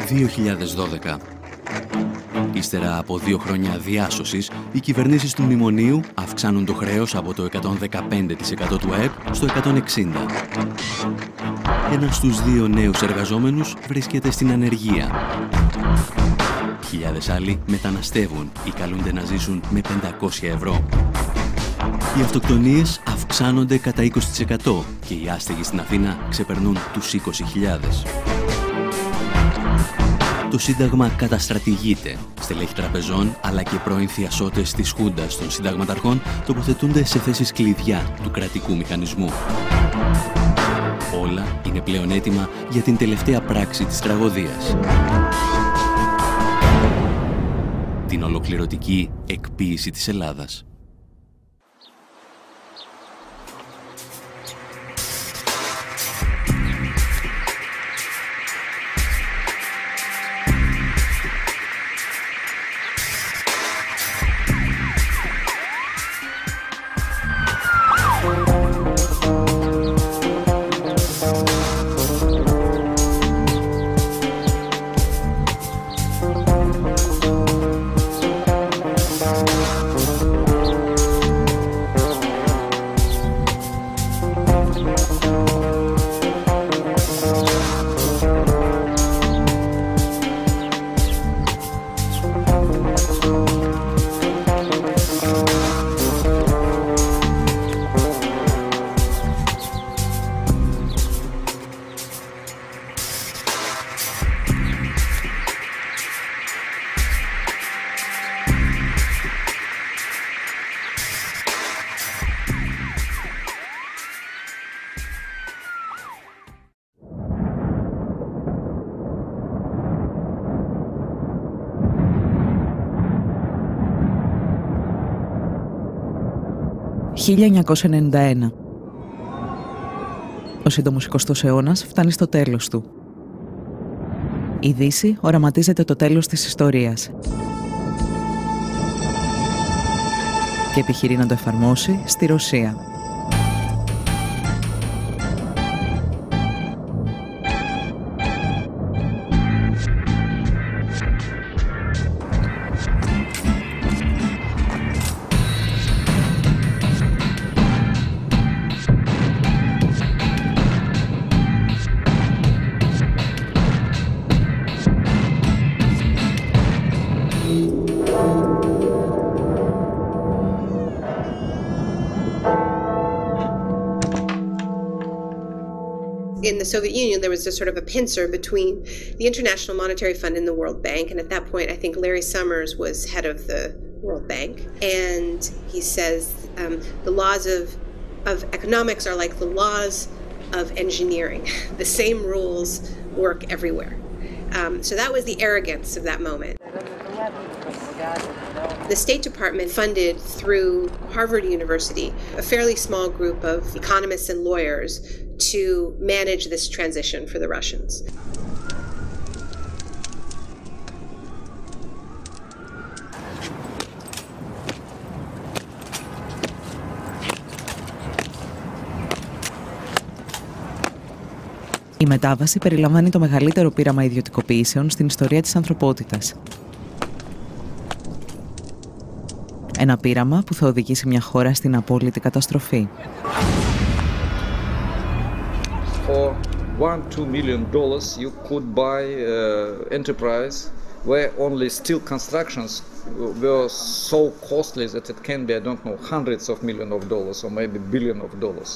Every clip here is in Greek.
2012. Ύστερα από 2 χρόνια διάσωσης, οι κυβερνήσεις του μνημονίου αυξάνουν το χρέος από το 115% του ΑΕΠ στο 160%. Ένας στους 2 νέους εργαζόμενους βρίσκεται στην ανεργία. Χιλιάδες άλλοι μεταναστεύουν ή καλούνται να ζήσουν με 500 ευρώ. Οι αυτοκτονίες αυξάνονται κατά 20% και οι άστεγοι στην Αθήνα ξεπερνούν τους 20.000. Το Σύνταγμα καταστρατηγείται. Στελέχη τραπεζών αλλά και πρώην θειασότες της Χούντας των συνταγματαρχών τοποθετούνται σε θέσεις κλειδιά του κρατικού μηχανισμού. Όλα είναι πλέον έτοιμα για την τελευταία πράξη της τραγωδίας. Την ολοκληρωτική εκποίηση της Ελλάδας. «1991. Ο σύντομος 20ος αιώνας φτάνει στο τέλος του. Η Δύση οραματίζεται το τέλος της ιστορίας και επιχειρεί να το εφαρμόσει στη Ρωσία. In the Soviet Union, there was a sort of a pincer between the International Monetary Fund and the World Bank. And at that point, I think Larry Summers was head of the World Bank. And he says the laws of economics are like the laws of engineering. The same rules work everywhere. So that was the arrogance of that moment. The State Department funded through Harvard University a fairly small group of economists and lawyers to manage this transition for the Russians. Η μετάβαση περιλαμβάνει το μεγαλύτερο πείραμα ιδιωτικοποιήσεων στην ιστορία της ανθρωπότητας. Ένα πείραμα που θα οδηγήσει μια χώρα στην απόλυτη καταστροφή. For $1-2 million, you could buy enterprise where only steel constructions were so costly that it can be, I don't know, hundreds of millions of dollars or maybe billions of dollars.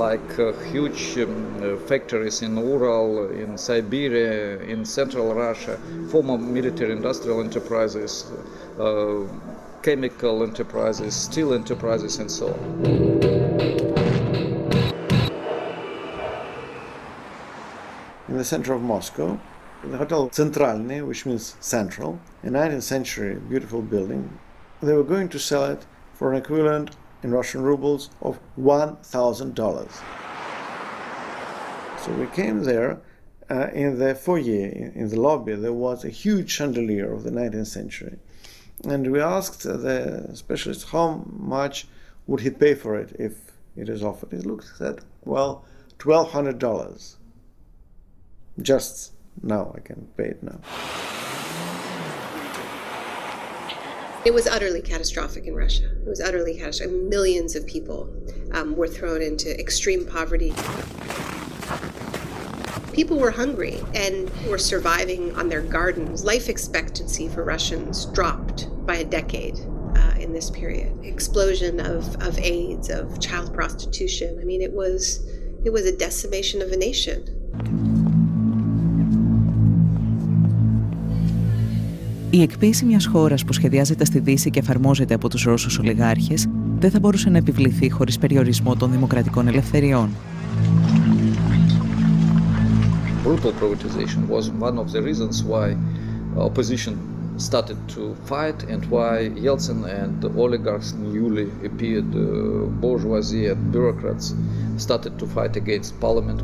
Like huge factories in Ural, in Siberia, in central Russia, former military industrial enterprises, chemical enterprises, steel enterprises, and so on. In the center of Moscow, the Hotel Centralny, which means central, a 19th century beautiful building, they were going to sell it for an equivalent in Russian rubles of $1,000. So we came there, in the foyer, in the lobby, there was a huge chandelier of the 19th century. And we asked the specialist how much would he pay for it if it is offered. He looked and said, well, $1,200. Just now, I can pay it now. It was utterly catastrophic in Russia. It was utterly catastrophic. Millions of people were thrown into extreme poverty. People were hungry and were surviving on their gardens. Life expectancy for Russians dropped by a decade in this period. Explosion of AIDS, of child prostitution. I mean, it was a decimation of a nation. Η εκποίηση μιας χώρας που σχεδιάζεται στη Δύση και εφαρμόζεται από τους Ρώσους ολιγάρχες δεν θα μπορούσε να επιβληθεί χωρίς περιορισμό των δημοκρατικών ελευθεριών. Brutal privatization was one of the reasons why opposition started to fight and why Yeltsin and the oligarchs, newly appeared bourgeoisie and bureaucrats started to fight against parliament.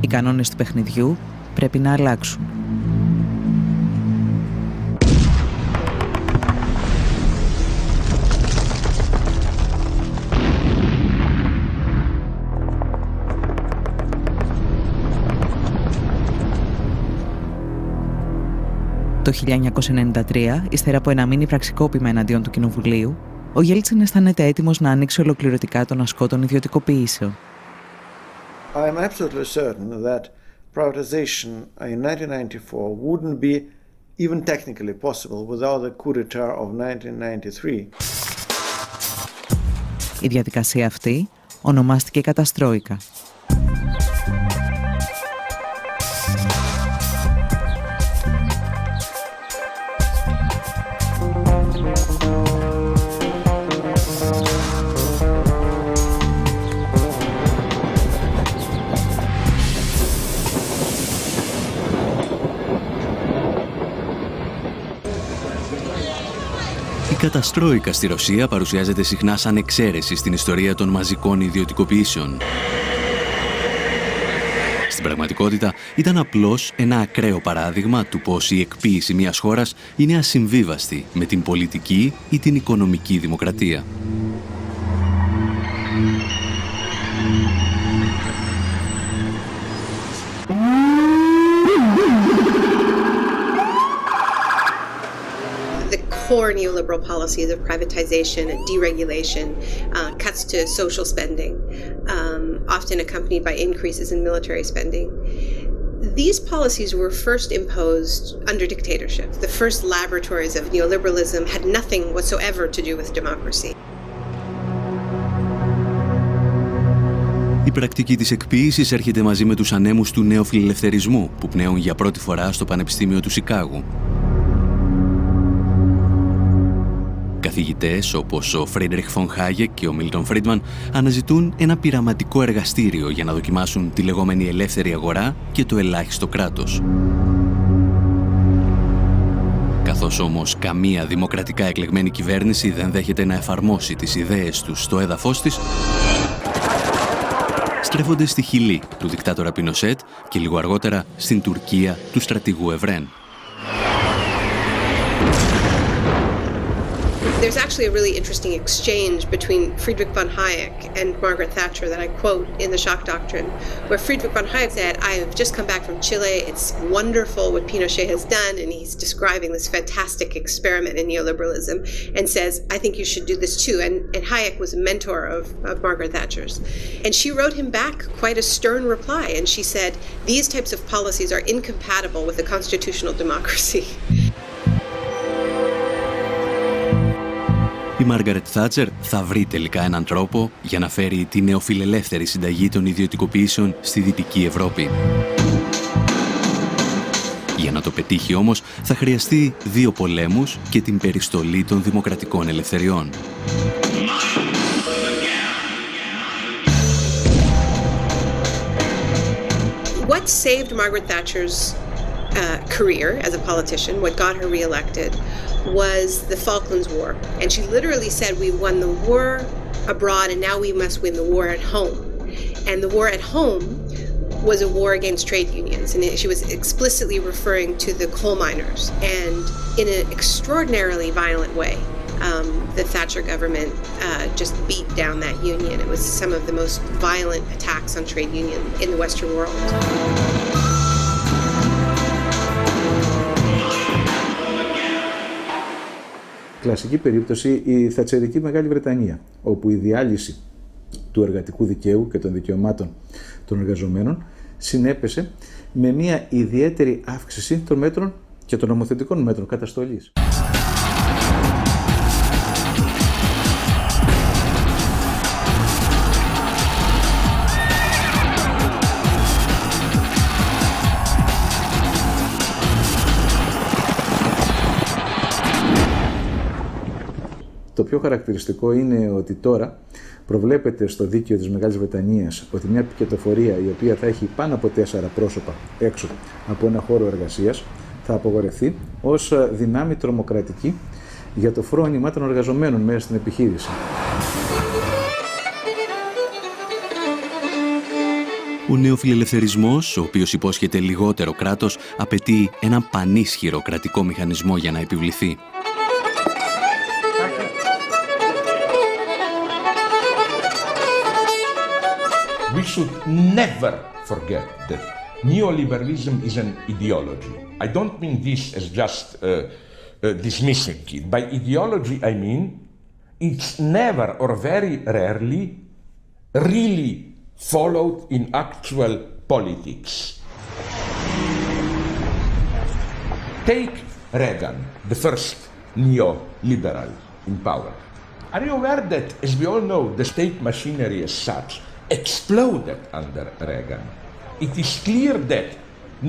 Οι κανόνες του παιχνιδιού πρέπει να αλλάξουν. Το 1993, ύστερα από ένα μίνι πραξικόπημα εναντίον του Κοινοβουλίου, ο Γέλτσιν αισθάνεται έτοιμος να ανοίξει ολοκληρωτικά τον ασκό των ιδιωτικοποιήσεων. I am absolutely certain that privatization in 1994 wouldn't be even technically possible without the coup d'etat of 1993. Η διαδικασία αυτή ονομάστηκε καταστρόικα. Η καταστρόικα στη Ρωσία παρουσιάζεται συχνά σαν εξαίρεση στην ιστορία των μαζικών ιδιωτικοποιήσεων. Στην πραγματικότητα ήταν απλώς ένα ακραίο παράδειγμα του πως η εκποίηση μιας χώρας είναι ασυμβίβαστη με την πολιτική ή την οικονομική δημοκρατία. Core neoliberal policies of privatization and deregulation, cuts to social spending, often accompanied by increases in military spending. These policies were first imposed under dictatorship. The first laboratories of neoliberalism had nothing whatsoever to do with democracy. Η πρακτική της εκποίησης έρχεται μαζί με τους ανέμους του νεοφιλελευθερισμού που πνέουν για πρώτη φορά στο Πανεπιστήμιο του Σικάγου. Καθηγητές όπως ο Φρίντριχ Φον Χάγεκ και ο Μίλτον Φρίντμαν αναζητούν ένα πειραματικό εργαστήριο για να δοκιμάσουν τη λεγόμενη ελεύθερη αγορά και το ελάχιστο κράτος. Καθώς όμως καμία δημοκρατικά εκλεγμένη κυβέρνηση δεν δέχεται να εφαρμόσει τις ιδέες τους στο έδαφος της, στρέφονται στη Χιλή του δικτάτορα Πινοσέτ και λίγο αργότερα στην Τουρκία του στρατηγού Ευρέν. There's actually a really interesting exchange between Friedrich von Hayek and Margaret Thatcher that I quote in The Shock Doctrine, where Friedrich von Hayek said, I have just come back from Chile, it's wonderful what Pinochet has done, and he's describing this fantastic experiment in neoliberalism, and says, I think you should do this too. And Hayek was a mentor of Margaret Thatcher's. And she wrote him back quite a stern reply, and she said, these types of policies are incompatible with a constitutional democracy. Η Μάργαρετ Θάτσερ θα βρει τελικά έναν τρόπο για να φέρει τη νεοφιλελεύθερη συνταγή των ιδιωτικοποιήσεων στη Δυτική Ευρώπη. Για να το πετύχει όμως θα χρειαστεί 2 πολέμους και την περιστολή των δημοκρατικών ελευθεριών. What saved Margaret Thatcher's career as a politician, what got her reelected, was the Falklands War. And she literally said, we won the war abroad and now we must win the war at home. And the war at home was a war against trade unions, and she was explicitly referring to the coal miners, and in an extraordinarily violent way. The Thatcher government just beat down that union. It was some of the most violent attacks on trade union in the Western world. Κλασική περίπτωση η θατσερική Μεγάλη Βρετανία, όπου η διάλυση του εργατικού δικαίου και των δικαιωμάτων των εργαζομένων συνέπεσε με μια ιδιαίτερη αύξηση των μέτρων και των νομοθετικών μέτρων καταστολής. Το πιο χαρακτηριστικό είναι ότι τώρα προβλέπεται στο δίκαιο της Μεγάλης Βρετανίας ότι μια πικετοφορία η οποία θα έχει πάνω από 4 πρόσωπα έξω από ένα χώρο εργασίας θα απογορευτεί ως δυνάμει τρομοκρατική για το φρόνημα των εργαζομένων μέσα στην επιχείρηση. Ο νεοφιλελευθερισμός, ο οποίος υπόσχεται λιγότερο κράτος, απαιτεί έναν πανίσχυρο κρατικό μηχανισμό για να επιβληθεί. We should never forget that neoliberalism is an ideology. I don't mean this as just dismissing it. By ideology, I mean it's never or very rarely really followed in actual politics. Take Reagan, the first neoliberal in power. Are you aware that, as we all know, the state machinery as such exploded under Reagan? It is clear that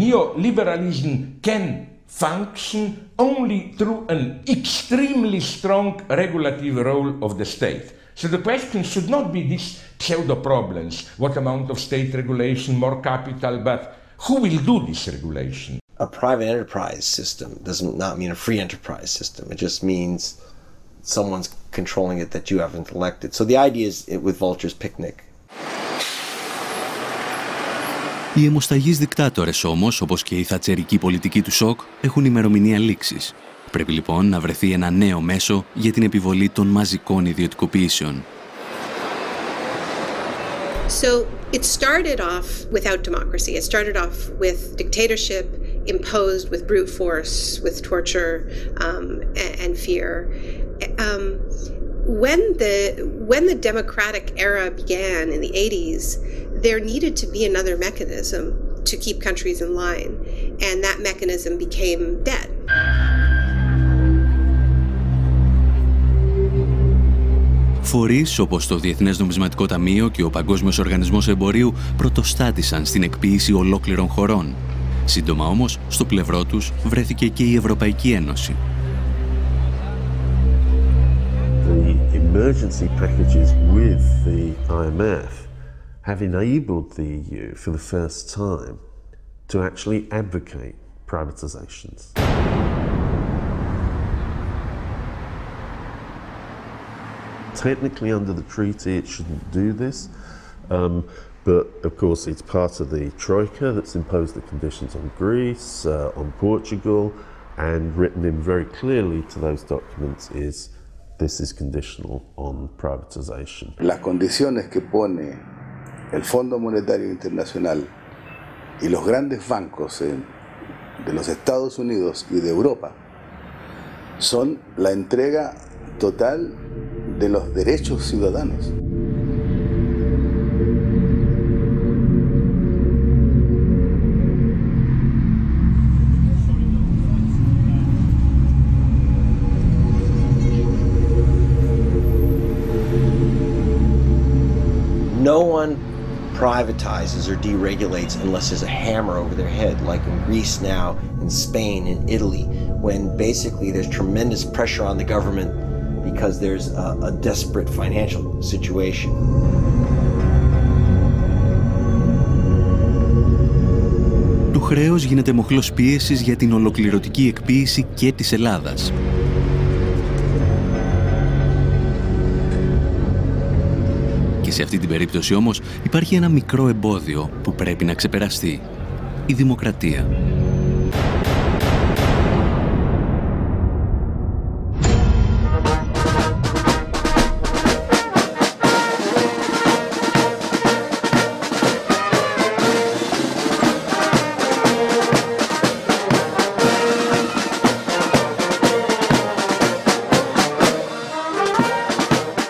neoliberalism can function only through an extremely strong regulative role of the state. So the question should not be these pseudo problems, what amount of state regulation, more capital, but who will do this regulation? A private enterprise system does not mean a free enterprise system. It just means someone's controlling it that you haven't elected. So the idea is with Vulture's Picnic. Οι αιμοσταγείς δικτάτορες όμως, όπως και η θατσερική πολιτική του σοκ, έχουν ημερομηνία λήξης. Πρέπει λοιπόν να βρεθεί ένα νέο μέσο για την επιβολή των μαζικών ιδιωτικοποιήσεων. So it started off without democracy. It started off with dictatorship imposed with brute force, with torture and fear. When the democratic era began in the 80s, there needed to be another mechanism to keep countries in line, and that mechanism became debt. Φορείς όπως το Διεθνές Νομισματικό Ταμείο και ο Παγκόσμιος Οργανισμός Εμπορίου πρωτοστάτησαν στην εκποίηση ολόκληρων χωρών. Σύντομα όμως, στο πλευρό τους βρέθηκε και η Ευρωπαϊκή Ένωση. The emergency packages with the IMF have enabled the EU for the first time to actually advocate privatizations. Technically, under the treaty, it shouldn't do this, but of course, it's part of the Troika that's imposed the conditions on Greece, on Portugal, and written in very clearly to those documents is this is conditional on privatization. Las condiciones que pone el Fondo Monetario Internacional y los grandes bancos de los Estados Unidos y de Europa son la entrega total de los derechos ciudadanos. No one privatizes or deregulates unless there's a hammer over their head, like in Greece now, in Spain, in Italy, when basically there's tremendous pressure on the government because there's a desperate financial situation. Το χρέος γίνεται μοχλός πίεσης για την ολοκληρωτική εκποίηση και της Ελλάδας. Και Και σε αυτή την περίπτωση όμως υπάρχει ένα μικρό εμπόδιο που πρέπει να ξεπεραστεί. Η δημοκρατία.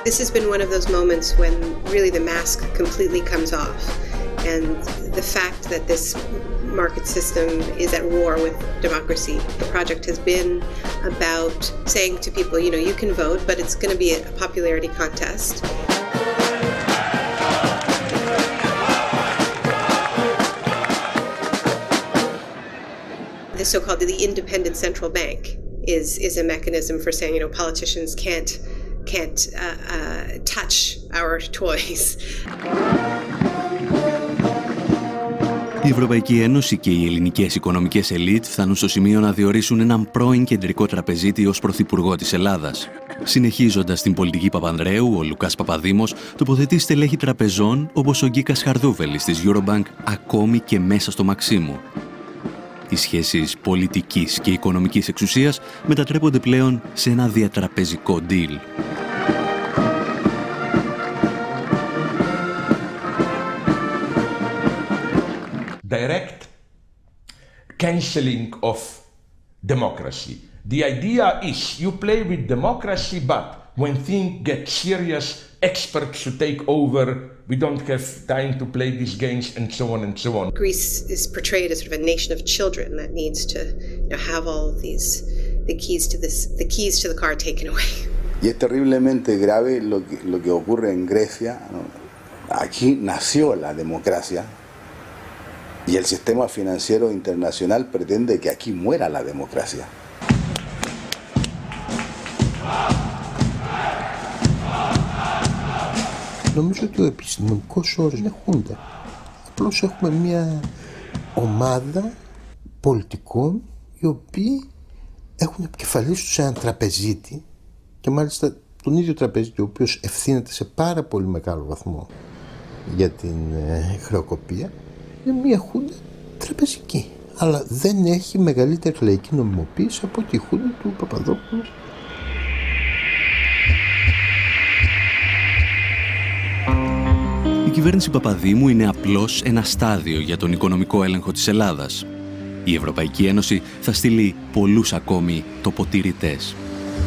This has been one of those moments when really the mask completely comes off, and the fact that this market system is at war with democracy. The project has been about saying to people, you know, you can vote, but it's going to be a popularity contest. The so-called the independent central bank is a mechanism for saying, you know, politicians can't touch our toys. Η Ευρωπαϊκή Ένωση και οι ελληνικές οικονομικές ελίτ φτάνουν στο σημείο να διορίσουν έναν πρώην κεντρικό τραπεζίτη ως πρωθυπουργό της Ελλάδας. Συνεχίζοντας την πολιτική Παπανδρέου, ο Λουκάς Παπαδήμος τοποθετεί στελέχη τραπεζών όπως ο Γκίκας Χαρδούβελης της Eurobank ακόμη και μέσα στο Μαξίμου. Οι σχέσεις πολιτικής και οικονομικής εξουσίας μετατρέπονται πλέον σε ένα διατραπεζικό deal. Direct cancelling of democracy. The idea is you play with democracy, but when things get serious, experts should take over. We don't have time to play these games, and so on and so on. Greece is portrayed as sort of a nation of children that needs to, you know, have all of these, the keys to the car taken away. Y es terriblemente grave lo que ocurre en Grecia, ¿no? Aquí nació la democracia. Y el sistema financiero internacional pretende que aquí muera la democracia. Νομίζω ότι ο επιστημονικός όρος είναι χούντα. Απλώς έχουμε μια ομάδα πολιτικών οι οποίοι έχουν επικεφαλής τους έναν τραπεζίτη και μάλιστα τον ίδιο τραπεζίτη ο οποίος ευθύνεται σε πάρα πολύ μεγάλο βαθμό για την χρεοκοπία. Είναι μια χούντα τραπεζική, αλλά δεν έχει μεγαλύτερη λαϊκή νομιμοποίηση από τη χούντα του Παπαδόπουλου. Η κυβέρνηση Παπαδήμου είναι απλώς ένα στάδιο για τον οικονομικό έλεγχο της Ελλάδας. Η Ευρωπαϊκή Ένωση θα στείλει πολλούς ακόμη τοποτηρητές.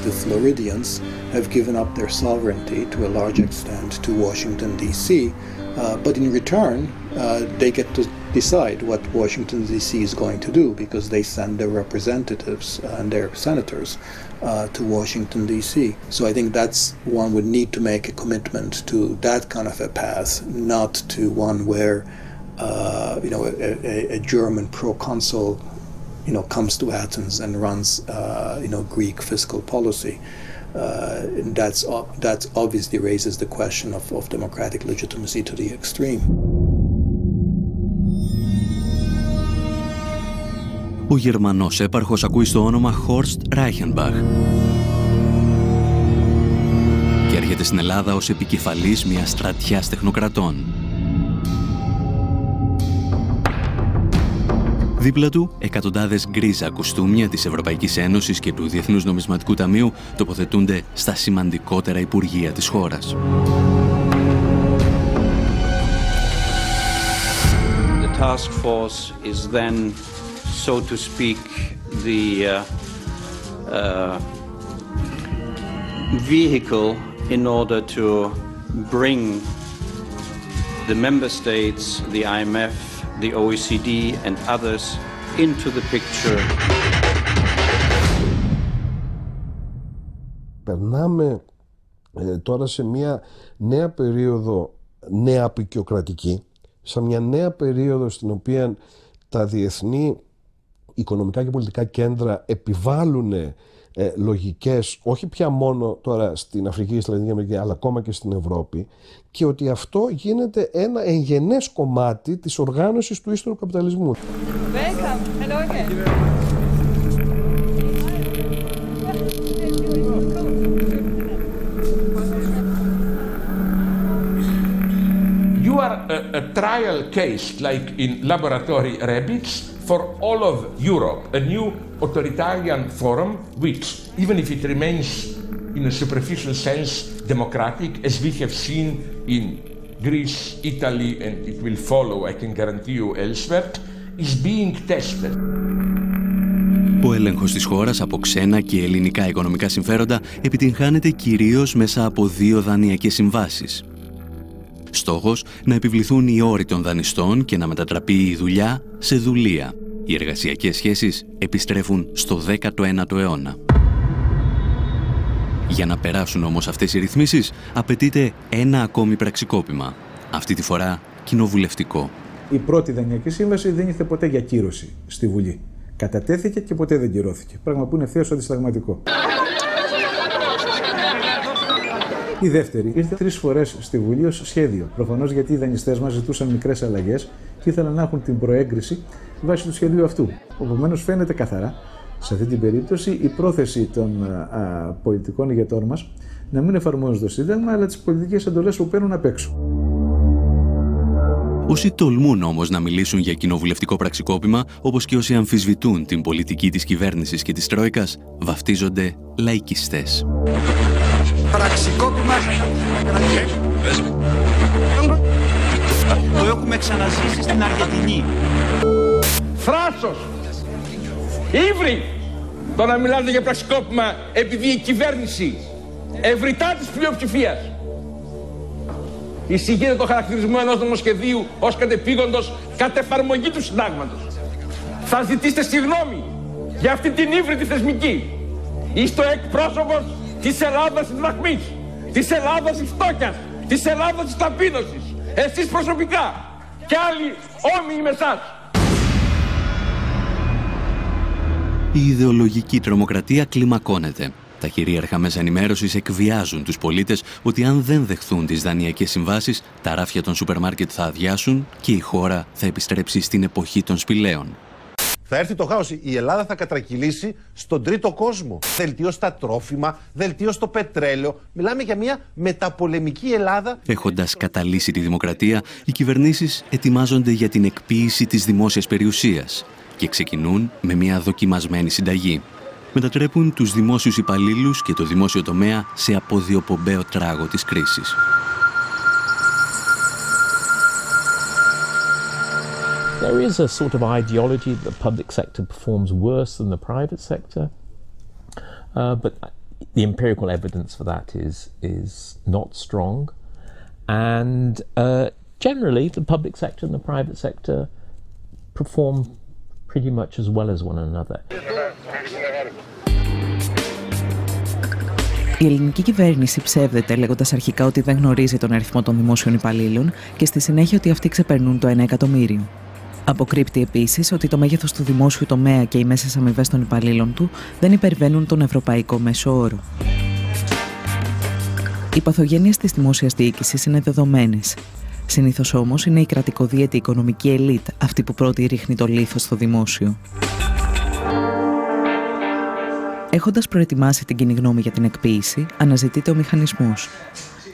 The Floridians have given up their sovereignty to a large extent to Washington, D.C., but in return, they get to decide what Washington, D.C. is going to do because they send their representatives and their senators to Washington, D.C. So I think that's one would need to make a commitment to that kind of a path, not to one where, you know, a German proconsul, you know, comes to Athens and runs, you know, Greek fiscal policy. That obviously raises the question of democratic legitimacy to the extreme. Ο Γερμανός έπαρχος ακούει στο όνομα Horst Reichenbach και έρχεται στην Ελλάδα ως επικεφαλής μιας στρατιάς τεχνοκρατών. Δίπλα του, εκατοντάδες γκρίζα κουστούμια της Ευρωπαϊκής Ένωσης και του Διεθνούς Νομισματικού Ταμείου τοποθετούνται στα σημαντικότερα υπουργεία της χώρας. The task force is then, so to speak, the vehicle in order to bring the member states, the IMF, the OECD and others into the picture. Περνάμε τώρα σε μια νέα περίοδο νεαπικιοκρατική, σε μια νέα περίοδο στην οποία τα διεθνή οικονομικά και πολιτικά κέντρα επιβάλλουν λογικές, όχι πια μόνο τώρα στην Αφρική και στη Λατινική Αμερική, αλλά ακόμα και στην Ευρώπη, και ότι αυτό γίνεται ένα εγγενές κομμάτι της οργάνωσης του ύστερου καπιταλισμού. Welcome. Hello again. a trial case like in laboratory rabbits for all of Europe, a new authoritarian forum which, even if it remains in a superficial sense democratic, as we have seen in Greece, Italy, and it will follow, I can guarantee you, elsewhere, is being tested. Ο έλεγχος της χώρας από ξένα και ελληνικά οικονομικά συμφέροντα επιτυγχάνεται κυρίως μέσα από 2 δανειακές συμβάσεις. Στόχος να επιβληθούν οι όροι των δανειστών και να μετατραπεί η δουλειά σε δουλεία. Οι εργασιακές σχέσεις επιστρέφουν στο 19ο αιώνα. Για να περάσουν όμως αυτές οι ρυθμίσεις απαιτείται ένα ακόμη πραξικόπημα. Αυτή τη φορά κοινοβουλευτικό. Η πρώτη δανειακή σύμβαση δεν ήρθε ποτέ για κύρωση στη Βουλή. Κατατέθηκε και ποτέ δεν κυρώθηκε. Πράγμα που είναι ευθέως αντισυνταγματικό. Η δεύτερη ήρθε 3 φορές στη Βουλή ως σχέδιο. Προφανώς γιατί οι δανειστές μας ζητούσαν μικρές αλλαγές και ήθελαν να έχουν την προέγκριση βάσει του σχεδίου αυτού. Επομένως, φαίνεται καθαρά σε αυτή την περίπτωση η πρόθεση των πολιτικών ηγετών μας να μην εφαρμόζουν το Σύνταγμα, αλλά τις πολιτικές εντολές που παίρνουν απ' έξω. Όσοι τολμούν όμως να μιλήσουν για κοινοβουλευτικό πραξικόπημα, όπως και όσοι αμφισβητούν την πολιτική της κυβέρνησης και της Τρόικας, βαφτίζονται λαϊκιστές. Πραξικόπημα. Το έχουμε ξαναζήσει στην Αργεντινή. Θράσος! Ήβρι! Το να μιλάτε για πραξικόπημα επειδή η κυβέρνηση ευρυτά της πλειοψηφίας εισηγείται το χαρακτηρισμό ενός νομοσχεδίου ως κατεπήγοντος κατ' εφαρμογή του συντάγματος. Θα ζητήσετε συγγνώμη για αυτή την ύβριτη θεσμική. Είστε ο εκπρόσωπος της Ελλάδας της δραχμής, της Ελλάδας της φτώχειας, της Ελλάδας της ταπείνωσης. Εσείς προσωπικά και άλλοι όμοιοι με εσάς. Η ιδεολογική τρομοκρατία κλιμακώνεται. Τα κυρίαρχα μέσα ενημέρωσης εκβιάζουν τους πολίτες ότι αν δεν δεχθούν τις δανειακές συμβάσεις, τα ράφια των σούπερ μάρκετ θα αδειάσουν και η χώρα θα επιστρέψει στην εποχή των σπηλαίων. Θα έρθει το χάος. Η Ελλάδα θα κατρακυλήσει στον τρίτο κόσμο. Δελτίο στα τρόφιμα, δελτίο στο πετρέλαιο. Μιλάμε για μια μεταπολεμική Ελλάδα. Έχοντας καταλύσει τη δημοκρατία, οι κυβερνήσεις ετοιμάζονται για την εκποίηση της δημόσιας περιουσίας και ξεκινούν με μια δοκιμασμένη συνταγή. Μετατρέπουν τους δημόσιους υπαλλήλους και το δημόσιο τομέα σε αποδιοπομπαίο τράγο της κρίσης. There is a sort of ideology that the public sector performs worse than the private sector, but the empirical evidence for that is not strong, and generally the public sector and the private sector perform pretty much as well as one another. Η ελληνική κυβέρνηση ψεύδεται λέγοντας αρχικά ότι δεν γνωρίζει τον αριθμό των δημόσιων υπαλλήλων και στη συνέχεια ότι αυτοί ξεπερνούν το 1 εκατομμύριο. Αποκρύπτει επίσης ότι το μέγεθος του δημόσιου τομέα και οι μέσες αμοιβές των υπαλλήλων του δεν υπερβαίνουν τον ευρωπαϊκό μέσο όρο. Οι παθογένειες της δημόσιας διοίκησης είναι δεδομένες. Συνήθως όμως είναι η κρατικοδίαιτη οικονομική ελίτ αυτή που πρώτη ρίχνει το λίθος στο δημόσιο. Έχοντας προετοιμάσει την κοινή γνώμη για την εκποίηση, αναζητείται ο μηχανισμός.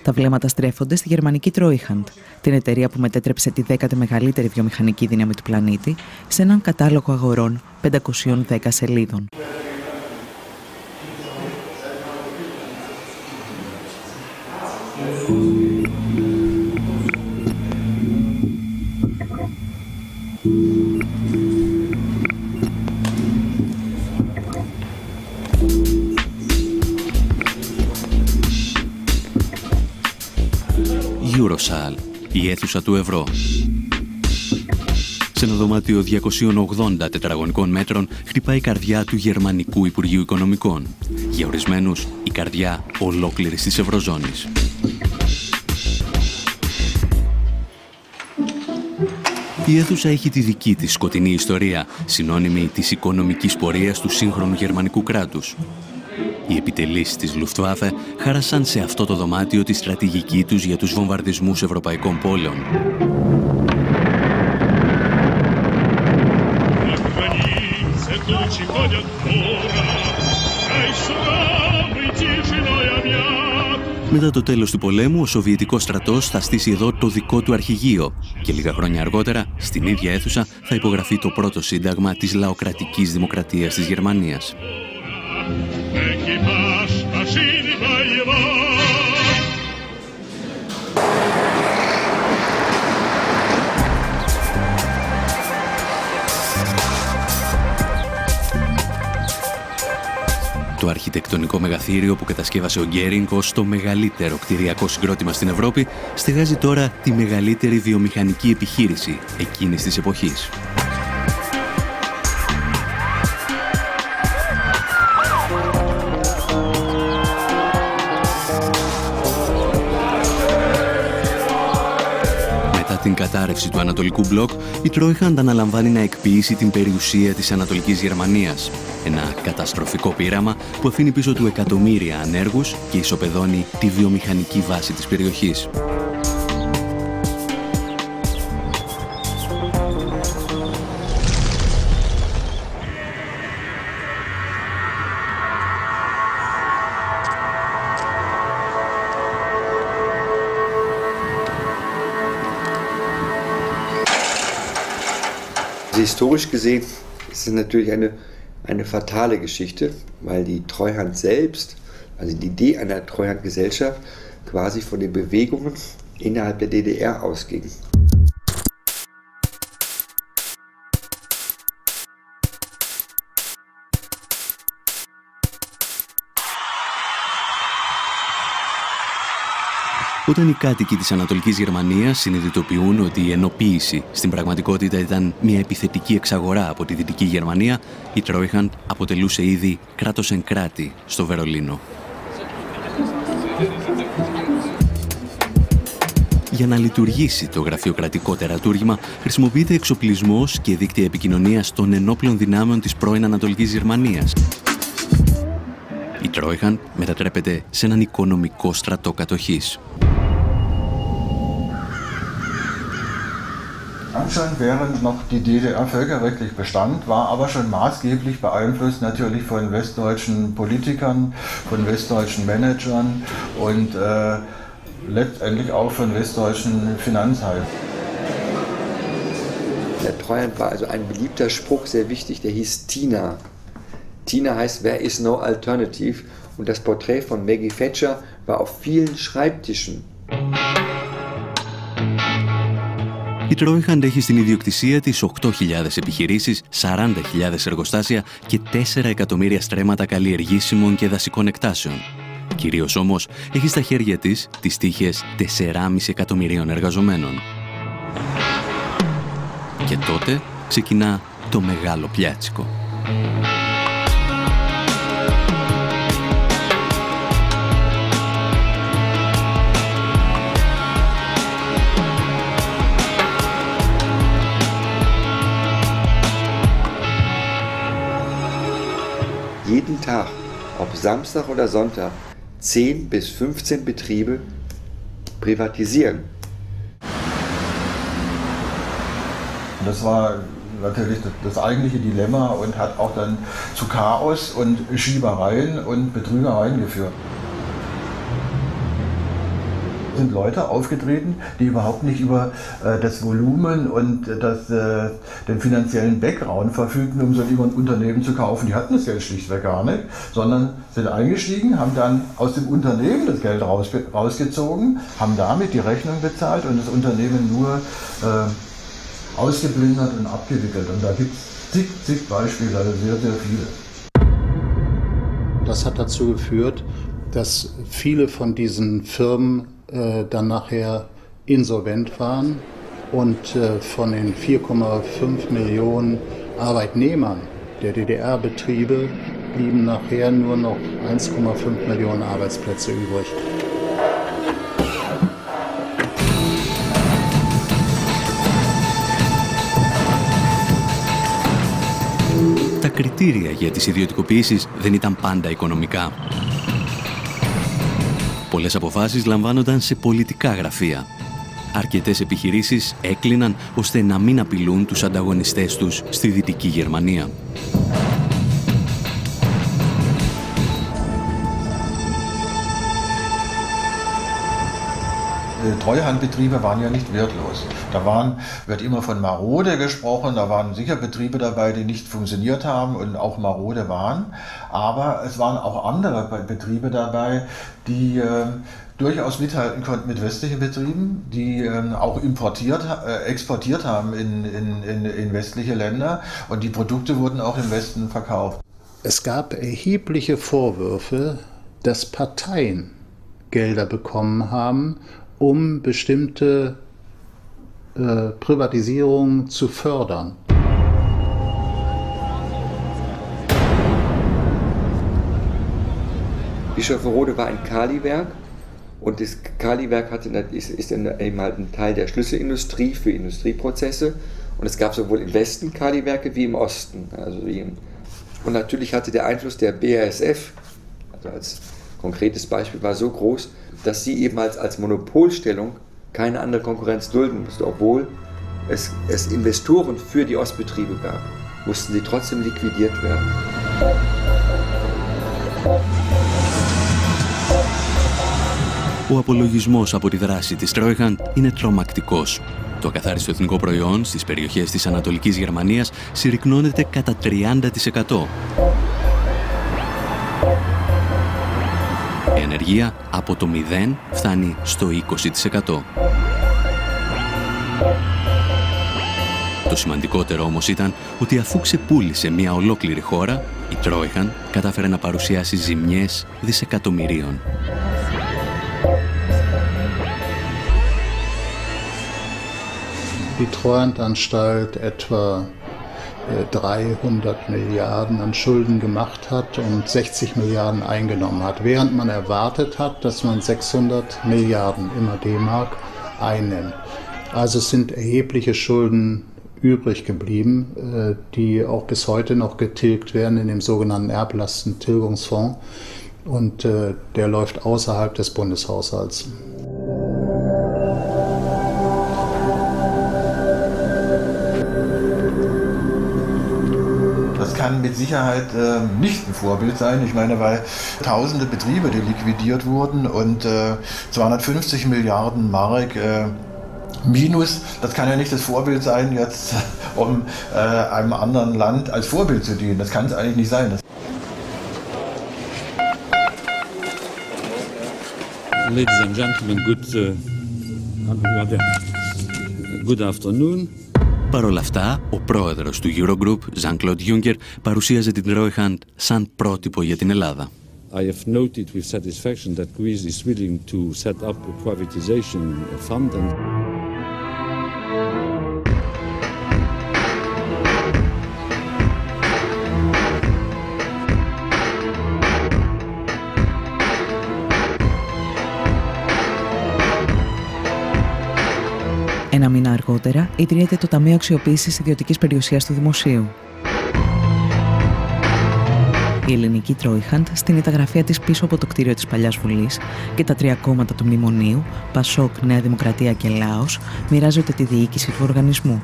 Τα βλέμματα στρέφονται στη γερμανική Treuhand, την εταιρεία που μετέτρεψε τη 10η μεγαλύτερη βιομηχανική δύναμη του πλανήτη σε έναν κατάλογο αγορών 510 σελίδων. Eurosal, η αίθουσα του ευρώ. Σε ένα δωμάτιο 280 τετραγωνικών μέτρων χτυπάει η καρδιά του Γερμανικού Υπουργείου Οικονομικών. Για ορισμένους, η καρδιά ολόκληρης της Ευρωζώνης. Η αίθουσα έχει τη δική της σκοτεινή ιστορία, συνώνυμη της οικονομικής πορείας του σύγχρονου γερμανικού κράτους. Οι επιτελείς της Luftwaffe χάρασαν σε αυτό το δωμάτιο τη στρατηγική τους για τους βομβαρδισμούς ευρωπαϊκών πόλεων. Μετά το τέλος του πολέμου, ο Σοβιετικός στρατός θα στήσει εδώ το δικό του αρχηγείο και λίγα χρόνια αργότερα, στην ίδια αίθουσα, θα υπογραφεί το πρώτο σύνταγμα της λαοκρατικής δημοκρατίας της Γερμανίας. Το αρχιτεκτονικό μεγαθύριο που κατασκεύασε ο Γκέρινγκ ως το μεγαλύτερο κτηριακό συγκρότημα στην Ευρώπη στεγάζει τώρα τη μεγαλύτερη βιομηχανική επιχείρηση εκείνης της εποχής. Την κατάρρευση του Ανατολικού Μπλοκ, η Τρόιχαντ αναλαμβάνει να εκποιήσει την περιουσία της Ανατολικής Γερμανίας. Ένα καταστροφικό πείραμα που αφήνει πίσω του εκατομμύρια ανέργους και ισοπεδώνει τη βιομηχανική βάση της περιοχής. Historisch gesehen ist es natürlich eine fatale Geschichte, weil die Treuhand selbst, also die Idee einer Treuhandgesellschaft, quasi von den Bewegungen innerhalb der DDR ausging. Όταν οι κάτοικοι της Ανατολικής Γερμανίας συνειδητοποιούν ότι η ενοποίηση στην πραγματικότητα ήταν μια επιθετική εξαγορά από τη Δυτική Γερμανία, η Τρόιχαντ αποτελούσε ήδη κράτος εν κράτη στο Βερολίνο. Για να λειτουργήσει το γραφειοκρατικό τερατούργημα, χρησιμοποιείται εξοπλισμός και δίκτυα επικοινωνίας των ενόπλων δυνάμεων της πρώην Ανατολικής Γερμανίας. Η Τρόιχαντ μετατρέπεται σε έναν οικονομικό στρατό κατοχής. Anscheinend während noch die DDR völkerrechtlich bestand, war aber schon maßgeblich beeinflusst natürlich von westdeutschen Politikern, von westdeutschen Managern und letztendlich auch von westdeutschen Finanzhaltern. Der Treuhand war also ein beliebter Spruch, sehr wichtig, der hieß Tina. Tina heißt, there is no alternative, und das Porträt von Maggie Thatcher war auf vielen Schreibtischen. Η Τρόιχαντ έχει στην ιδιοκτησία της 8.000 επιχειρήσεις, 40.000 εργοστάσια και 4 εκατομμύρια στρέμματα καλλιεργήσιμων και δασικών εκτάσεων. Κυρίως όμως έχει στα χέρια της τις τύχες 4,5 εκατομμυρίων εργαζομένων. Και τότε ξεκινά το μεγάλο πιάτσικο. Jeden Tag, ob Samstag oder Sonntag, 10 bis 15 Betriebe privatisieren. Das war natürlich das eigentliche Dilemma und hat auch dann zu Chaos und Schiebereien und Betrügereien geführt. Sind Leute aufgetreten, die überhaupt nicht über das Volumen und den finanziellen Background verfügten, um so ein Unternehmen zu kaufen. Die hatten das Geld schlichtweg gar nicht, sondern sind eingestiegen, haben dann aus dem Unternehmen das Geld rausgezogen, haben damit die Rechnung bezahlt und das Unternehmen nur ausgeplündert und abgewickelt. Und da gibt es zig Beispiele, also sehr, sehr viele. Das hat dazu geführt, dass viele von diesen Firmen dann nachher insolvent waren und von den 4,5 Millionen Arbeitnehmern der DDR-Betriebe blieben nachher nur noch 1,5 Millionen Arbeitsplätze übrig. Τα κριτήρια για τις ιδιωτικοποιήσεις δεν ήταν πάντα οικονομικά. Πολλές αποφάσεις λαμβάνονταν σε πολιτικά γραφεία. Αρκετές επιχειρήσεις έκλειναν ώστε να μην απειλούν τους ανταγωνιστές τους στη Δυτική Γερμανία. Treuhandbetriebe waren ja nicht wertlos. Da wird immer von marode gesprochen, da waren sicher Betriebe dabei, die nicht funktioniert haben und auch marode waren. Aber es waren auch andere Betriebe dabei, die durchaus mithalten konnten mit westlichen Betrieben, die auch exportiert haben in westliche Länder und die Produkte wurden auch im Westen verkauft. Es gab erhebliche Vorwürfe, dass Parteien Gelder bekommen haben, um bestimmte Privatisierungen zu fördern. Bischofferode war ein Kaliwerk und das Kaliwerk ist eben halt ein Teil der Schlüsselindustrie für Industrieprozesse und es gab sowohl im Westen Kaliwerke wie im Osten. Und natürlich hatte der Einfluss der BASF, also als konkretes Beispiel, war so groß, dass sie eben als Monopolstellung keine andere Konkurrenz dulden musste. Obwohl es Investoren für die Ostbetriebe gab, mussten sie trotzdem liquidiert werden. Ο απολογισμός από τη δράση της Τρόιχαντ είναι τρομακτικός. Το ακαθάριστο εθνικό προϊόν στις περιοχές της Ανατολικής Γερμανίας συρρικνώνεται κατά 30%. Η ανεργία από το 0 φτάνει στο 20%. Το σημαντικότερο όμως ήταν ότι αφού ξεπούλησε μια ολόκληρη χώρα, η Τρόιχαντ κατάφερε να παρουσιάσει ζημιές δισεκατομμυρίων. Die Treuhandanstalt etwa 300 Milliarden an Schulden gemacht hat und 60 Milliarden eingenommen hat, während man erwartet hat, dass man 600 Milliarden immer D-Mark einnimmt. Also es sind erhebliche Schulden übrig geblieben, die auch bis heute noch getilgt werden in dem sogenannten Erblastentilgungsfonds und der läuft außerhalb des Bundeshaushalts. Das kann mit Sicherheit nicht ein Vorbild sein. Ich meine, weil tausende Betriebe, die liquidiert wurden und 250 Milliarden Mark Minus, das kann ja nicht das Vorbild sein, jetzt um einem anderen Land als Vorbild zu dienen. Das kann es eigentlich nicht sein. Ladies and gentlemen, good afternoon. Παρ' όλα αυτά, ο πρόεδρος του Eurogroup, Jean-Claude Juncker, παρουσίαζε την Treuhand σαν πρότυπο για την Ελλάδα. I have noted with satisfaction that Greece is willing to set up a privatization fund and Ένα μήνα αργότερα ιδρύεται το Ταμείο Αξιοποίησης Ιδιωτικής Περιουσίας του Δημοσίου. Η ελληνική Τρόιχαντ στείνει τα γραφεία της πίσω από το κτίριο της Παλιάς Βουλής και τα τρία κόμματα του Μνημονίου, Πασόκ, Νέα Δημοκρατία και Λάος, μοιράζονται τη διοίκηση του οργανισμού.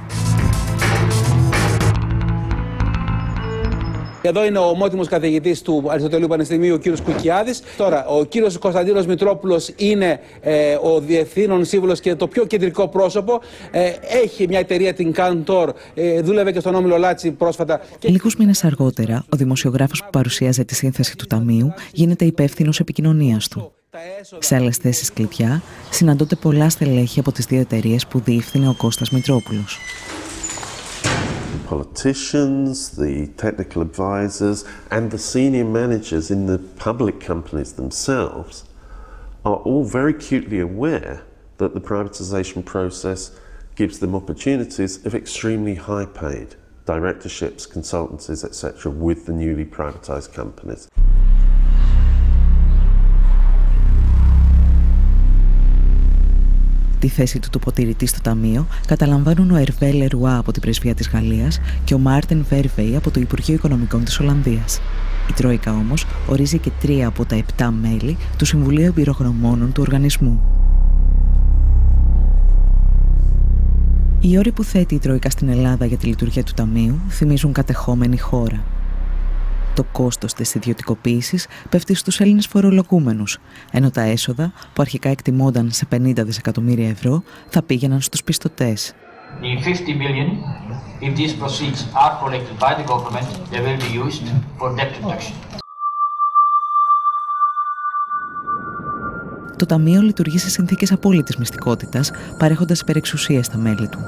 Εδώ είναι ο ομότιμος καθηγητής του Αριστοτελείου Πανεπιστημίου, ο κύριος Κουκιάδης. Τώρα, ο κύριος Κωνσταντίνος Μητρόπουλος είναι ο διευθύνων σύμβουλος και το πιο κεντρικό πρόσωπο. Έχει μια εταιρεία, την Cantor, δούλευε και στον Όμιλο Λάτσι πρόσφατα. Λίγους μήνες αργότερα, ο δημοσιογράφος που παρουσίαζε τη σύνθεση του Ταμείου γίνεται υπεύθυνος επικοινωνίας του. Σε άλλες θέσεις κλειδιά συναντώνται πολλά στελέχη από τις δύο εταιρείες που διεύθυνε ο Κώστας Μητρόπουλος. Politicians, the technical advisors, and the senior managers in the public companies themselves are all very acutely aware that the privatization process gives them opportunities of extremely high-paid directorships, consultancies, etc. with the newly privatized companies. Τη θέση του τοποθετητή στο Ταμείο καταλαμβάνουν ο Ερβέ Λερουά από την Πρεσβεία της Γαλλίας και ο Μάρτεν Βέρβεϊ από το Υπουργείο Οικονομικών της Ολλανδίας. Η Τρόικα όμως ορίζει και 3 από τα 7 μέλη του Συμβουλίου Εμπειρογνωμόνων του οργανισμού. Οι όροι που θέτει η Τρόικα στην Ελλάδα για τη λειτουργία του Ταμείου θυμίζουν κατεχόμενη χώρα. Το κόστος της ιδιωτικοποίησης πέφτει στους Έλληνες φορολογούμενους, ενώ τα έσοδα, που αρχικά εκτιμώνταν σε 50 δισεκατομμύρια ευρώ, θα πήγαιναν στους πιστωτές. The 50 billion, if these proceeds are collected by the government, they will be used for debt reduction. Το Ταμείο λειτουργεί σε συνθήκες απόλυτης μυστικότητας, παρέχοντας υπερεξουσία στα μέλη του.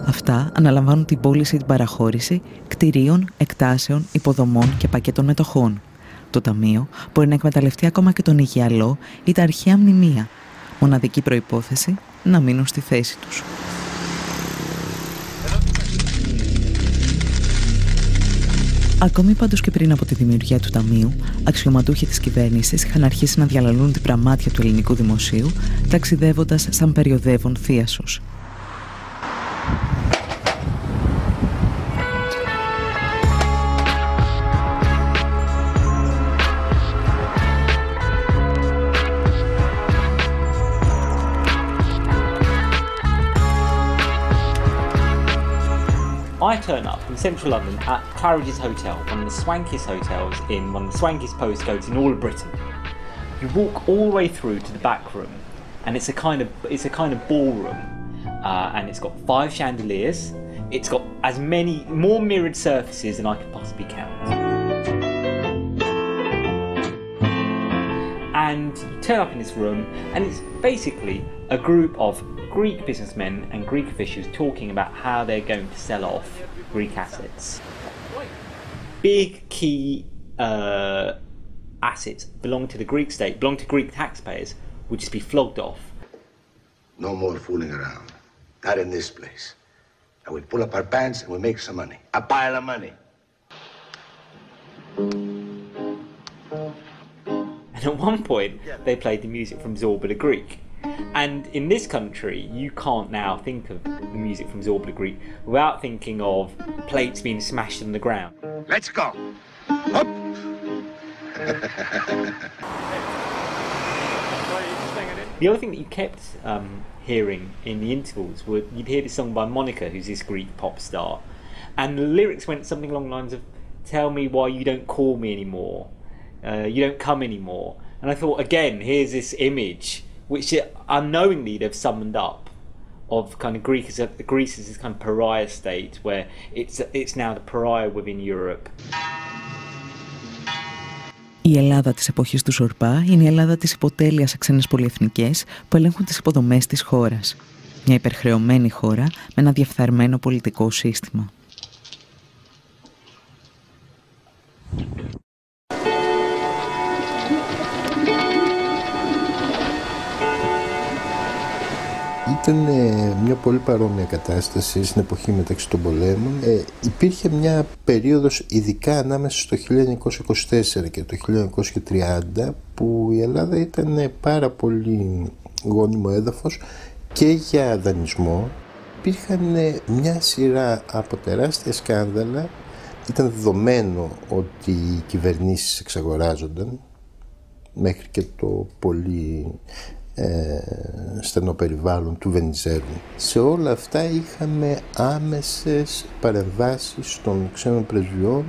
Αυτά αναλαμβάνουν την πώληση ή την παραχώρηση κτηρίων, εκτάσεων, υποδομών και πακέτων μετοχών. Το Ταμείο μπορεί να εκμεταλλευτεί ακόμα και τον Αιγιαλό ή τα αρχαία μνημεία. Μοναδική προϋπόθεση να μείνουν στη θέση τους. Ακόμη πάντως και πριν από τη δημιουργία του Ταμείου, αξιωματούχοι της κυβέρνησης είχαν αρχίσει να διαλαλούν την πραμάτια του ελληνικού δημοσίου, ταξιδεύοντας σαν περιοδεύων θίασος. I turn up in central London at Claridge's Hotel, one of the swankiest hotels in one of the swankiest postcodes in all of Britain. You walk all the way through to the back room, and it's a kind of ballroom, and it's got 5 chandeliers. It's got more mirrored surfaces than I could possibly count. And you turn up in this room, and it's basically a group of Greek businessmen and Greek officials talking about how they're going to sell off Greek assets. Big key assets belong to the Greek state, belong to Greek taxpayers, would just be flogged off. No more fooling around. Not in this place. And we pull up our pants and we make some money. A pile of money. And at one point, they played the music from Zorba the Greek. And in this country, you can't now think of the music from Zorba the Greek without thinking of plates being smashed on the ground. Let's go. Up. The other thing that you kept hearing in the intervals were you'd hear this song by Monica, who's this Greek pop star, and the lyrics went something along the lines of "Tell me why you don't call me anymore, you don't come anymore." And I thought, again, here's this image which unknowingly they've summoned up of kind of Greece as this kind of pariah state where it's now the pariah within Europe. Η Ελλάδα της εποχής του Ζορμπά είναι η Ελλάδα της υποτέλειας σε ξένες πολυεθνικές που ελέγχουν τις υποδομές της χώρας. Μια υπερχρεωμένη χώρα με ένα διεφθαρμένο πολιτικό σύστημα. Ήταν μια πολύ παρόμοια κατάσταση στην εποχή μεταξύ των πολέμων. Υπήρχε μια περίοδος, ειδικά ανάμεσα στο 1924 και το 1930, που η Ελλάδα ήταν πάρα πολύ γόνιμο έδαφος και για δανεισμό. Υπήρχαν μια σειρά από τεράστια σκάνδαλα. Ήταν δεδομένο ότι οι κυβερνήσεις εξαγοράζονταν μέχρι και το πολύ στενό περιβάλλον του Βενιζέλου. Σε όλα αυτά είχαμε άμεσες παρεμβάσεις των ξένων πρεσβειών.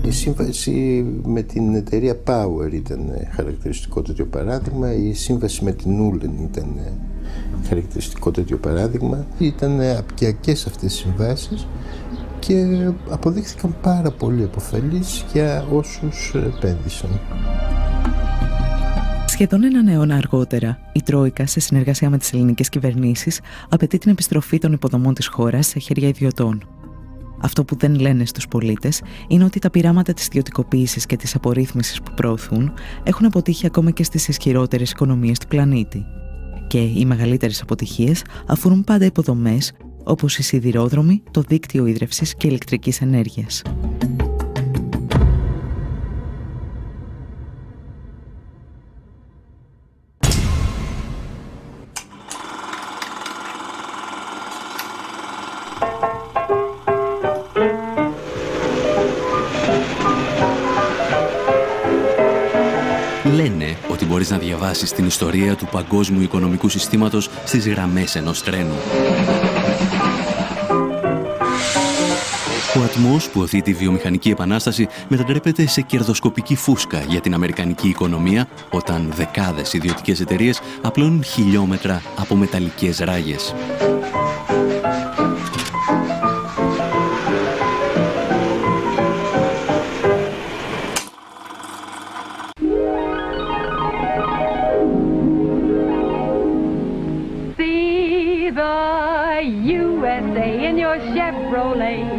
Η σύμβαση με την εταιρεία Power ήταν χαρακτηριστικό τέτοιο παράδειγμα, η σύμβαση με την Ούλεν ήταν χαρακτηριστικό τέτοιο παράδειγμα. Ήταν απικιακές αυτές οι συμβάσεις και αποδείχθηκαν πάρα πολύ επωφελείς για όσους επένδυσαν. Σχεδόν έναν αιώνα αργότερα, η Τρόικα, σε συνεργασία με τις ελληνικές κυβερνήσεις, απαιτεί την επιστροφή των υποδομών της χώρας σε χέρια ιδιωτών. Αυτό που δεν λένε στους πολίτες είναι ότι τα πειράματα της ιδιωτικοποίησης και της απορρίθμισης που προωθούν έχουν αποτύχει ακόμα και στις ισχυρότερες οικονομίες του πλανήτη. Και οι μεγαλύτερες αποτυχίες αφορούν πάντα υποδομές, όπως οι σιδηρόδρομοι, το δίκτυο ίδρευσης και ηλεκτρικής ενέργειας. Λένε ότι μπορείς να διαβάσεις την ιστορία του παγκόσμιου οικονομικού συστήματος στις γραμμές ενός τρένου. Ο ατμός που οθεί τη βιομηχανική επανάσταση μετατρέπεται σε κερδοσκοπική φούσκα για την αμερικανική οικονομία, όταν δεκάδες ιδιωτικές εταιρείες απλώνουν χιλιόμετρα από μεταλλικές ράγες.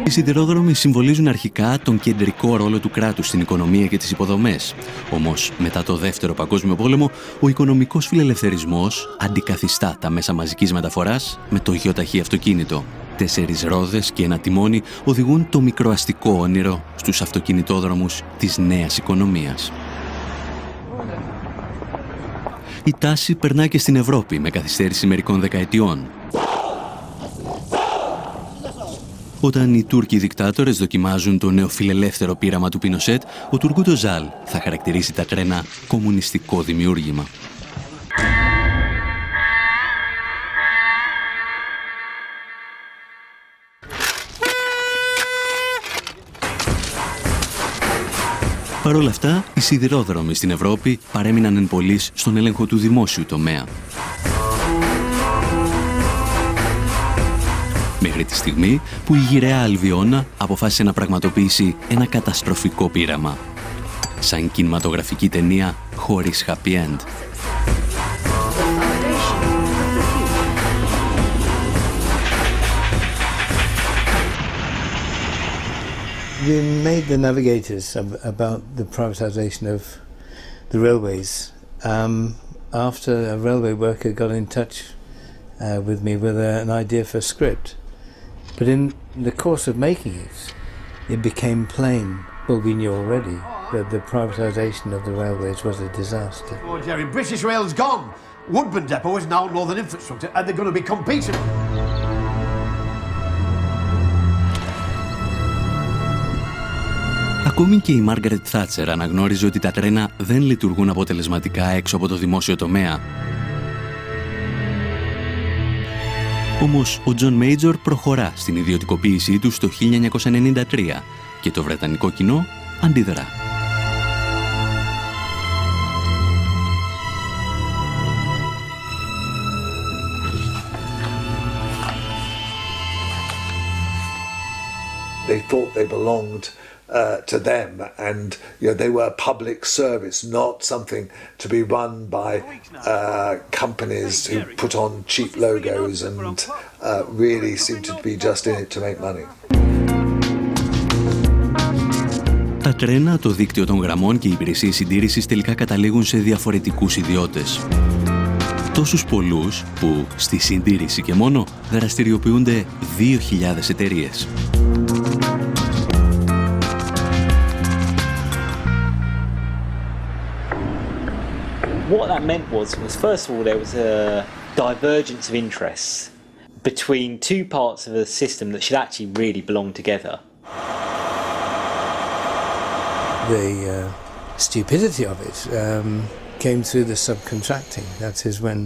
Οι σιδηρόδρομοι συμβολίζουν αρχικά τον κεντρικό ρόλο του κράτους στην οικονομία και τις υποδομές. Όμως, μετά το Δεύτερο Παγκόσμιο Πόλεμο, ο οικονομικός φιλελευθερισμός αντικαθιστά τα μέσα μαζικής μεταφοράς με το γεωταχή αυτοκίνητο. 4 ρόδες και ένα τιμόνι οδηγούν το μικροαστικό όνειρο στους αυτοκινητόδρομους της νέας οικονομίας. Η τάση περνά και στην Ευρώπη με καθυστέρηση μερικών δεκαετιών. Όταν οι Τούρκοι δικτάτορες δοκιμάζουν το νεοφιλελεύθερο πείραμα του Πινοσέτ, ο Τουργκούτ Οζάλ θα χαρακτηρίσει τα τρένα κομμουνιστικό δημιούργημα. Παρ' όλα αυτά, οι σιδηρόδρομοι στην Ευρώπη παρέμειναν εν πολλοίς στον έλεγχο του δημόσιου τομέα. Μέχρι τη στιγμή που η γυραιά Αλβιώνα αποφάσισε να πραγματοποιήσει ένα καταστροφικό πείραμα. Σαν κινηματογραφική ταινία χωρίς happy end. You made the navigators about the privatization of the railways. After a railway worker got in touch with me with an idea for a script. But in the course of making it, it became plain, well, we knew already, that the privatisation of the railways was a disaster. Oh, Jerry, British Rail's gone. Woodburn Depot is now Northern Infrastructure, and they're going to be competing. Ακόμη και η Μάργαρετ Θάτσερ αναγνώριζε ότι τα τρένα δεν λειτουργούν αποτελεσματικά έξω από το δημόσιο τομέα. Όμως ο Τζον Μέιτζορ προχωρά στην ιδιωτικοποίησή του το 1993 και το βρετανικό κοινό αντιδρά. They thought they belonged to them, and they were a public service, not something to be run by companies who put on cheap logos and really seem to be just in it to make money. Τα τρένα, το δίκτυο των γραμμών και οι υπηρεσίες συντήρησης τελικά καταλήγουν σε διαφορετικούς ιδιώτες. Τόσους πολλούς που στη συντήρηση και μόνο δραστηριοποιούνται 2.000 εταιρείες. What that meant was first of all, there was a divergence of interests between two parts of a system that should actually really belong together. The stupidity of it came through the subcontracting. That is when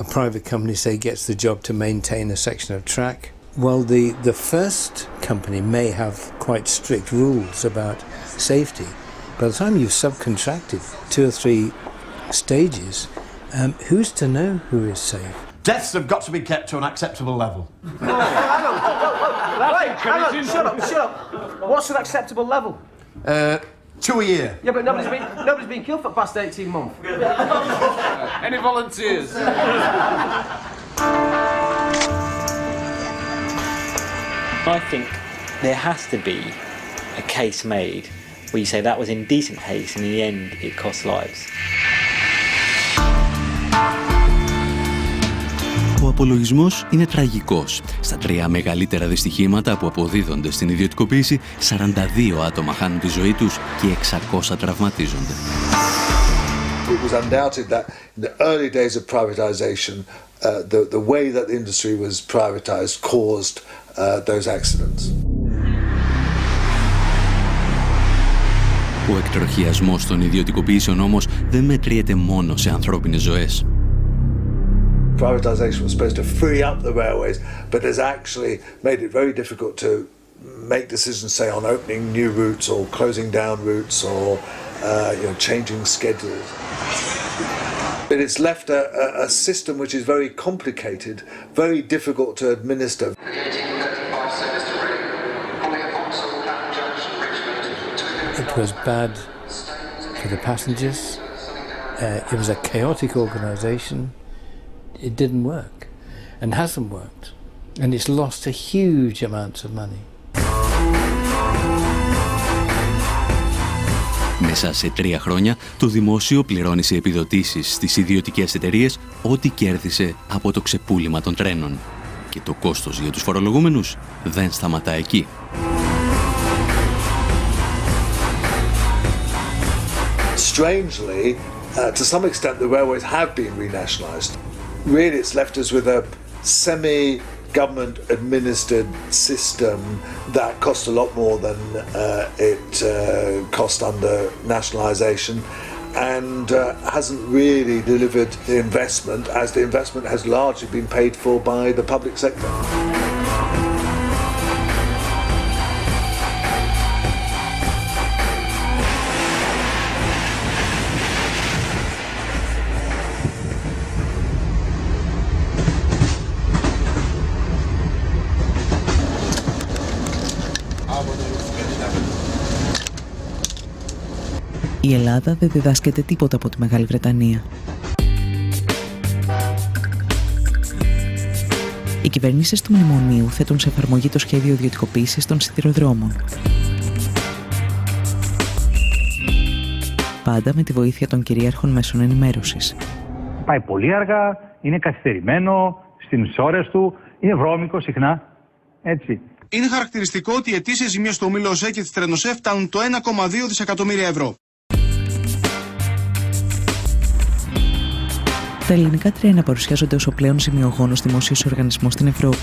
a private company, say, gets the job to maintain a section of track. Well, the first company may have quite strict rules about safety. By the time you've subcontracted 2 or 3 stages, who's to know who is safe? Deaths have got to be kept to an acceptable level. Shut up. What's an acceptable level? 2 a year. Yeah, but nobody's been killed for the past 18 months. Any volunteers? I think there has to be a case made where you say that was indecent haste and in the end it cost lives. Ο απολογισμός είναι τραγικός. Στα 3 μεγαλύτερα δυστυχήματα που αποδίδονται στην ιδιωτικοποίηση, 42 άτομα χάνουν τη ζωή τους και 600 τραυματίζονται. It was undoubted that in the early days of privatization, the way that the industry was privatized caused those accidents. Ο εκτροχιασμός των ιδιωτικοποιήσεων όμως δεν μετριέται μόνο σε ανθρώπινες ζωές. Privatisation was supposed to free up the railways, but has actually made it very difficult to make decisions, say, on opening new routes or closing down routes or changing schedules. But it's left a system which is very complicated, very difficult to administer. It was bad for the passengers. It was a chaotic organisation. It didn't work and hasn't worked. And it's lost a huge amounts of money. Μέσα σε 3 χρόνια, το δημόσιο πληρώνει σε επιδοτήσεις στις ιδιωτικές εταιρείες ό,τι κέρδισε από το ξεπούλημα των τρένων. Και το κόστος για τους φορολογούμενους δεν σταματά εκεί. Strangely, to some extent, the railways have been renationalised. Really, it's left us with a semi-government administered system that costs a lot more than it cost under nationalisation and hasn't really delivered the investment, as the investment has largely been paid for by the public sector. Η Ελλάδα δεν διδάσκεται τίποτα από τη Μεγάλη Βρετανία. Οι κυβερνήσεις του Μνημονίου θέτουν σε εφαρμογή το σχέδιο ιδιωτικοποίησης των σιδηροδρόμων. Πάντα με τη βοήθεια των κυρίαρχων μέσων ενημέρωσης. Πάει πολύ αργά, είναι καθυστερημένο στις ώρες του, είναι βρώμικο συχνά, έτσι. Είναι χαρακτηριστικό ότι οι αιτήσεις ζημίες στο ομίλο ΟΣΕ και της Τρενοσέ φτάνουν το 1,2 δισεκατομμύρια ευρώ. Τα ελληνικά τρένα παρουσιάζονται ως ο πλέον ζημιογόνος δημόσιος οργανισμός στην Ευρώπη.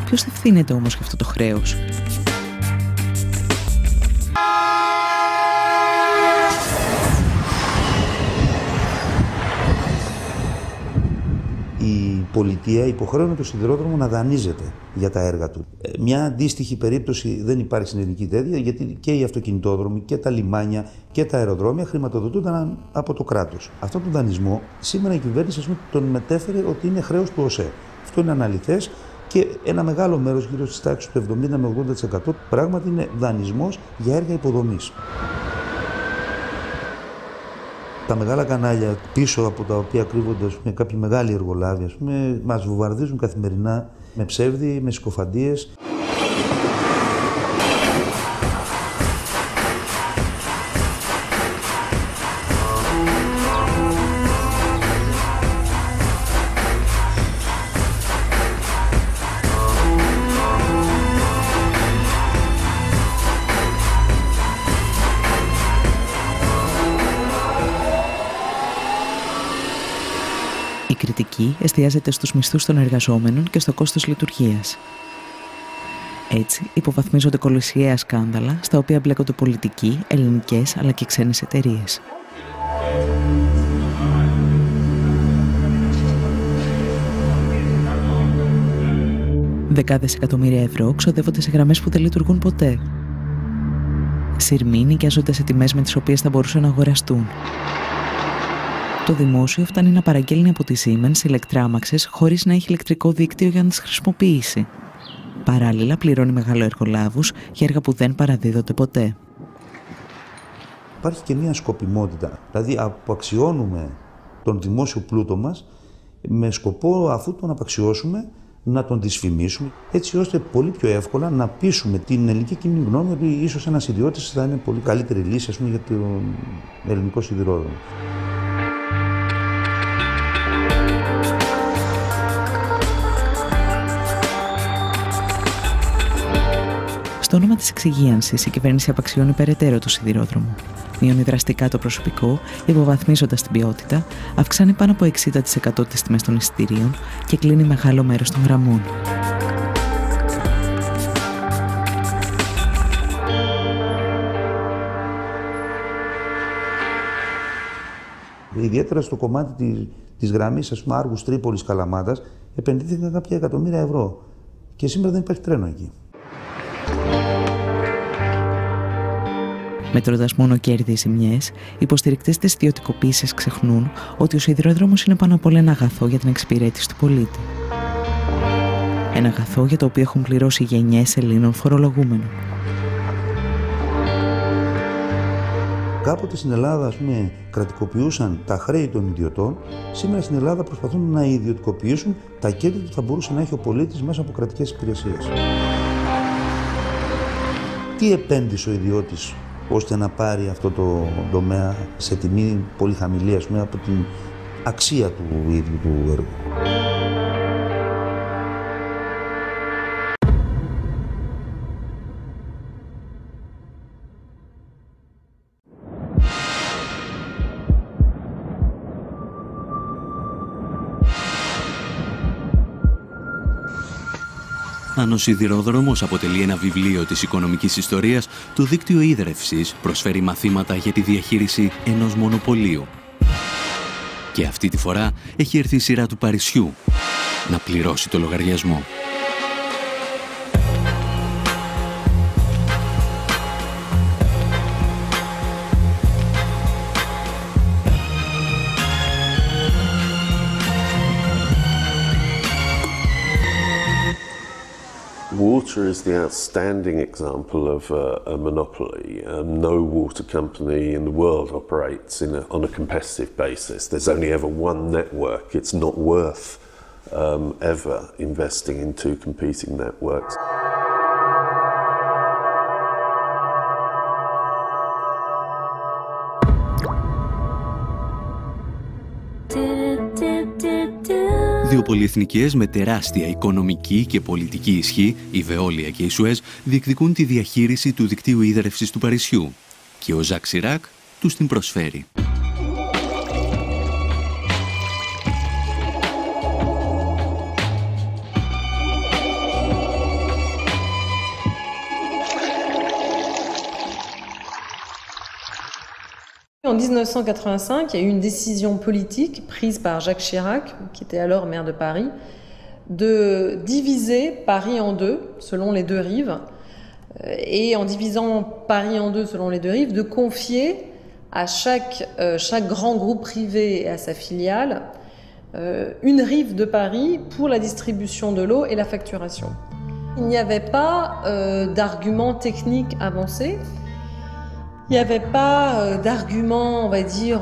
Ποιος ευθύνεται όμως για αυτό το χρέος? Η πολιτεία υποχρέωνε το σιδηρόδρομο να δανείζεται για τα έργα του. Μια αντίστοιχη περίπτωση δεν υπάρχει στην ελληνική τέτοια, γιατί και οι αυτοκινητόδρομοι και τα λιμάνια και τα αεροδρόμια χρηματοδοτούνταν από το κράτος. Αυτόν τον δανεισμό σήμερα η κυβέρνηση τον μετέφερε ότι είναι χρέος του ΟΣΕ. Αυτό είναι αναλυθές και ένα μεγάλο μέρος, γύρω στις τάξεις του 70 με 80%, πράγματι είναι δανεισμός για έργα υποδομής. Τα μεγάλα κανάλια πίσω από τα οποία κρύβονται κάποιοι μεγάλοι εργολάβοι, μας βομβαρδίζουν καθημερινά με ψεύδι, με συκοφαντίες. Η κριτική εστιάζεται στους μισθούς των εργαζόμενων και στο κόστος λειτουργίας. Έτσι, υποβαθμίζονται κολοσιαία σκάνδαλα στα οποία μπλέκονται πολιτικοί, ελληνικές αλλά και ξένες εταιρείες. Δεκάδες εκατομμύρια ευρώ ξοδεύονται σε γραμμές που δεν λειτουργούν ποτέ. Σειρμοί νοικιάζονται σε τιμές με τις οποίες θα μπορούσαν να αγοραστούν. Το δημόσιο φτάνει να παραγγέλνει από τη Siemens ηλεκτράμαξες χωρίς να έχει ηλεκτρικό δίκτυο για να τις χρησιμοποιήσει. Παράλληλα, πληρώνει μεγαλοεργολάβους για έργα που δεν παραδίδονται ποτέ. Υπάρχει και μια σκοπιμότητα, δηλαδή απαξιώνουμε τον δημόσιο πλούτο μας με σκοπό, αφού τον απαξιώσουμε, να τον δυσφημίσουμε, έτσι ώστε πολύ πιο εύκολα να πείσουμε την ελληνική κοινή γνώμη ότι ίσως ένας ιδιώτης θα είναι πολύ καλύτερη λύση, για τον ελληνικό σιδηρόδρομο. Στο όνομα της εξυγίανσης, η κυβέρνηση απαξιώνει περαιτέρω το σιδηρόδρομο. Μειώνει δραστικά το προσωπικό, υποβαθμίζοντας την ποιότητα, αυξάνει πάνω από 60% τις τιμές των εισιτηρίων και κλείνει μεγάλο μέρος των γραμμών. Ιδιαίτερα στο κομμάτι της γραμμής, ας πούμε, Άργους Τρίπολης Καλαμάτας, επενδύθηκαν κάποια εκατομμύρια ευρώ. Και σήμερα δεν υπάρχει τρένο εκεί. Μετρώντας μόνο κέρδη ή ζημιές, οι υποστηρικτές της ιδιωτικοποίησης ξεχνούν ότι ο σιδηρόδρομος είναι πάνω απ' όλα ένα αγαθό για την εξυπηρέτηση του πολίτη. Ένα αγαθό για το οποίο έχουν πληρώσει γενιές Ελλήνων φορολογούμενων. Κάποτε στην Ελλάδα, ας πούμε, κρατικοποιούσαν τα χρέη των ιδιωτών. Σήμερα στην Ελλάδα προσπαθούν να ιδιωτικοποιήσουν τα κέρδη που θα μπορούσε να έχει ο πολίτης μέσα από κρατικές υπηρεσίες. Τι επένδυσε ο ιδιώτης ώστε να πάρει αυτό το τομέα σε τιμή πολύ χαμηλή, ας πούμε, από την αξία του ίδιου του έργου. Αν ο σιδηρόδρομος αποτελεί ένα βιβλίο της οικονομικής ιστορίας, το δίκτυο ίδρευσης προσφέρει μαθήματα για τη διαχείριση ενός μονοπωλίου. Και αυτή τη φορά έχει έρθει η σειρά του Παρισιού να πληρώσει το λογαριασμό. Water is the outstanding example of a monopoly. No water company in the world operates on a competitive basis. There's only ever one network. It's not worth ever investing in two competing networks. Δύο πολυεθνικές με τεράστια οικονομική και πολιτική ισχύ, η Βεόλια και η Σουέζ, διεκδικούν τη διαχείριση του δικτύου ίδρευσης του Παρισιού και ο Ζακ Σιράκ τους την προσφέρει. En 1985, il y a eu une décision politique prise par Jacques Chirac, qui était alors maire de Paris, de diviser Paris en deux, selon les deux rives, et en divisant Paris en deux selon les deux rives, de confier à chaque grand groupe privé et à sa filiale une rive de Paris pour la distribution de l'eau et la facturation. Il n'y avait pas d'arguments techniques avancés. Il n'y avait pas d'arguments, on va dire,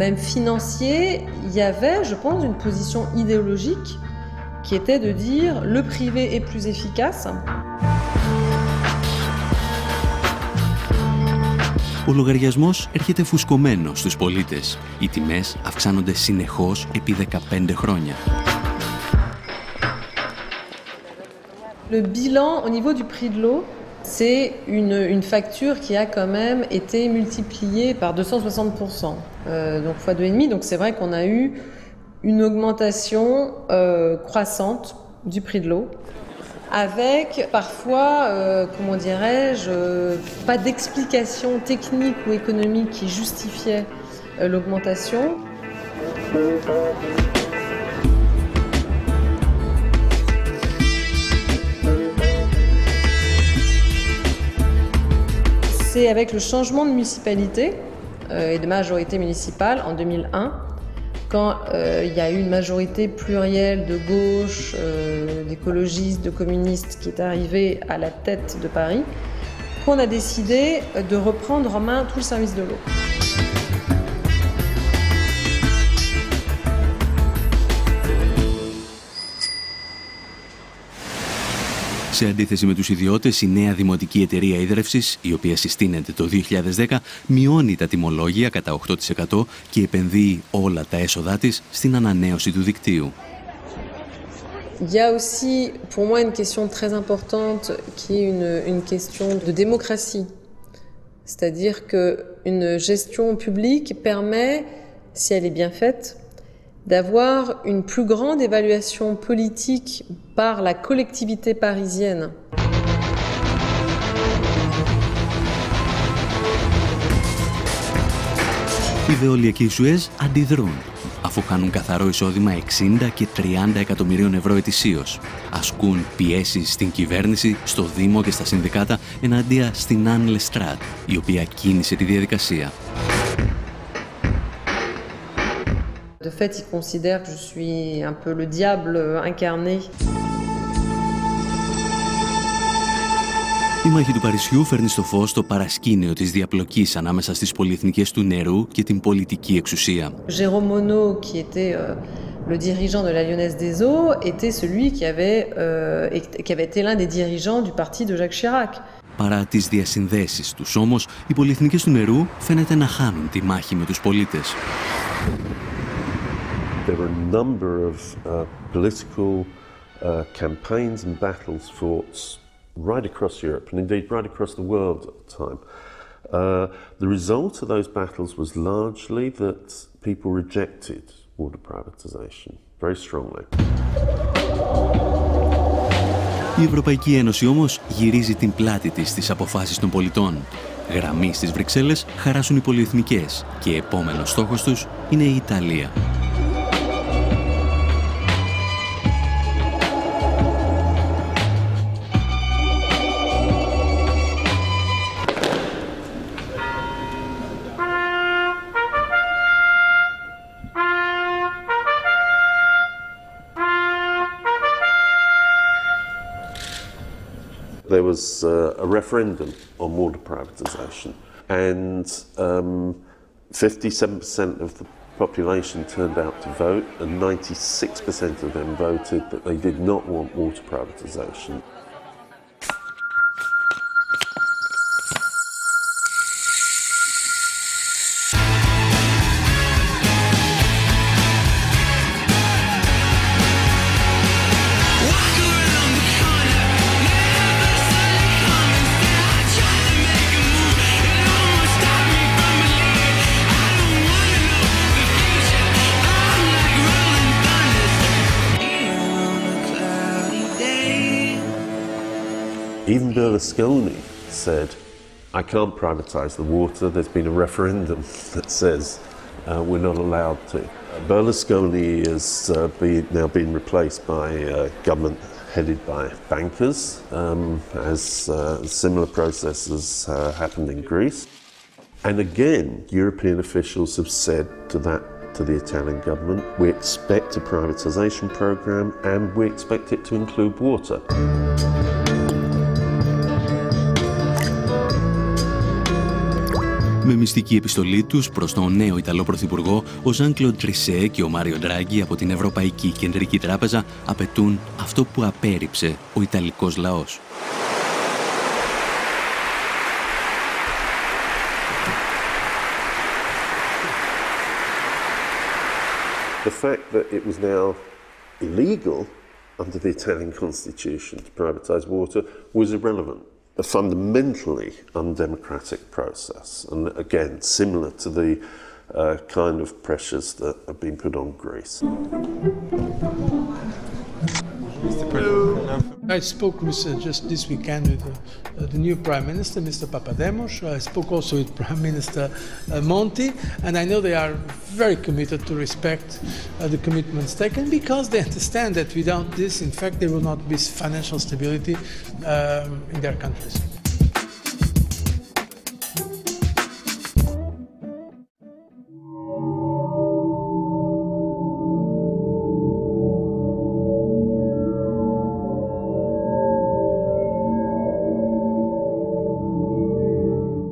même financiers. Il y avait, je pense, une position idéologique qui était de dire le privé est plus efficace. Ο λογαριασμός έρχεται φουσκωμένος στους πολίτες. Οι τιμές αυξάνονται συνεχώς επί 15 χρόνια. Le bilan au niveau du prix de l'eau, c'est une facture qui a quand même été multipliée par 260%, donc fois 2,5. Donc c'est vrai qu'on a eu une augmentation croissante du prix de l'eau, avec parfois, comment dirais-je, pas d'explication technique ou économique qui justifiait l'augmentation. C'est avec le changement de municipalité et de majorité municipale en 2001, quand il y a eu une majorité plurielle de gauche, d'écologistes, de communistes qui est arrivée à la tête de Paris, qu'on a décidé de reprendre en main tout le service de l'eau. Σε αντίθεση με τους ιδιώτες, η νέα δημοτική εταιρεία ίδρευσης, η οποία συστήνεται το 2010, μειώνει τα τιμολόγια κατά 8% και επενδύει όλα τα έσοδά της στην ανανέωση του δικτύου. Il y a aussi, pour moi, une question très importante qui est une question de démocratie. C'est-à-dire qu'une gestion publique permet, si elle est bien faite, d'avoir une plus grande évaluation politique par la collectivité parisienne. Η η Βεόλια και η Σουέζ αντιδρούν, αφού χάνουν καθαρό εισόδημα 60 και 30 εκατομμυρίων ευρώ ετησίως. Ασκούν πιέσεις στην κυβέρνηση, στο Δήμο και στα συνδικάτα εναντία στην Άν Λεστράτ, η οποία κίνησε τη διαδικασία. De fait, ils considèrent que je suis un peu le diable incarné. Η μάχη του Παρισιού φέρνει στο φως το παρασκήνιο της διαπλοκής ανάμεσα στις πολυεθνικές του νερού και την πολιτική εξουσία. Jérôme Monod, qui était le dirigeant de la Lyonnaise des Eaux, était celui qui avait été l'un des dirigeants du parti de Jacques Chirac. Παρά τις διασυνδέσεις τους όμως, οι πολυεθνικές του νερού φαίνεται να χάνουν τη μάχη με τους πολίτες. There were a number of political campaigns and battles fought right across Europe, and indeed right across the world at the time. The result of those battles was largely that people rejected water privatization very strongly. Η Ευρωπαϊκή Ένωση όμως γυρίζει την πλάτη της στις αποφάσεις των πολιτών. Γραμμή στις Βρυξέλλες χαράσουν οι πολυεθνικές και επόμενος στόχος τους είναι η Ιταλία. There was a referendum on water privatisation, and 57% of the population turned out to vote, and 96% of them voted that they did not want water privatisation. Even Berlusconi said, I can't privatise the water. There's been a referendum that says we're not allowed to. Berlusconi has now been replaced by a government headed by bankers, as similar processes happened in Greece. And again, European officials have said to the Italian government, we expect a privatisation programme and we expect it to include water. Με μυστική επιστολή τους προς τον νέο Ιταλό Πρωθυπουργό, ο Ζαν-Κλοντ Τρισέ και ο Μάριο Ντράγκι από την Ευρωπαϊκή Κεντρική Τράπεζα απαιτούν αυτό που απέρριψε ο Ιταλικός λαός. The fact that it was now illegal under the Italian constitution to privatise water was irrelevant. A fundamentally undemocratic process, and again similar to the kind of pressures that have been put on Greece. I spoke just this weekend with the new Prime Minister, Mr. Papademos. I spoke also with Prime Minister Monti, and I know they are very committed to respect the commitments taken because they understand that without this, in fact, there will not be financial stability in their countries.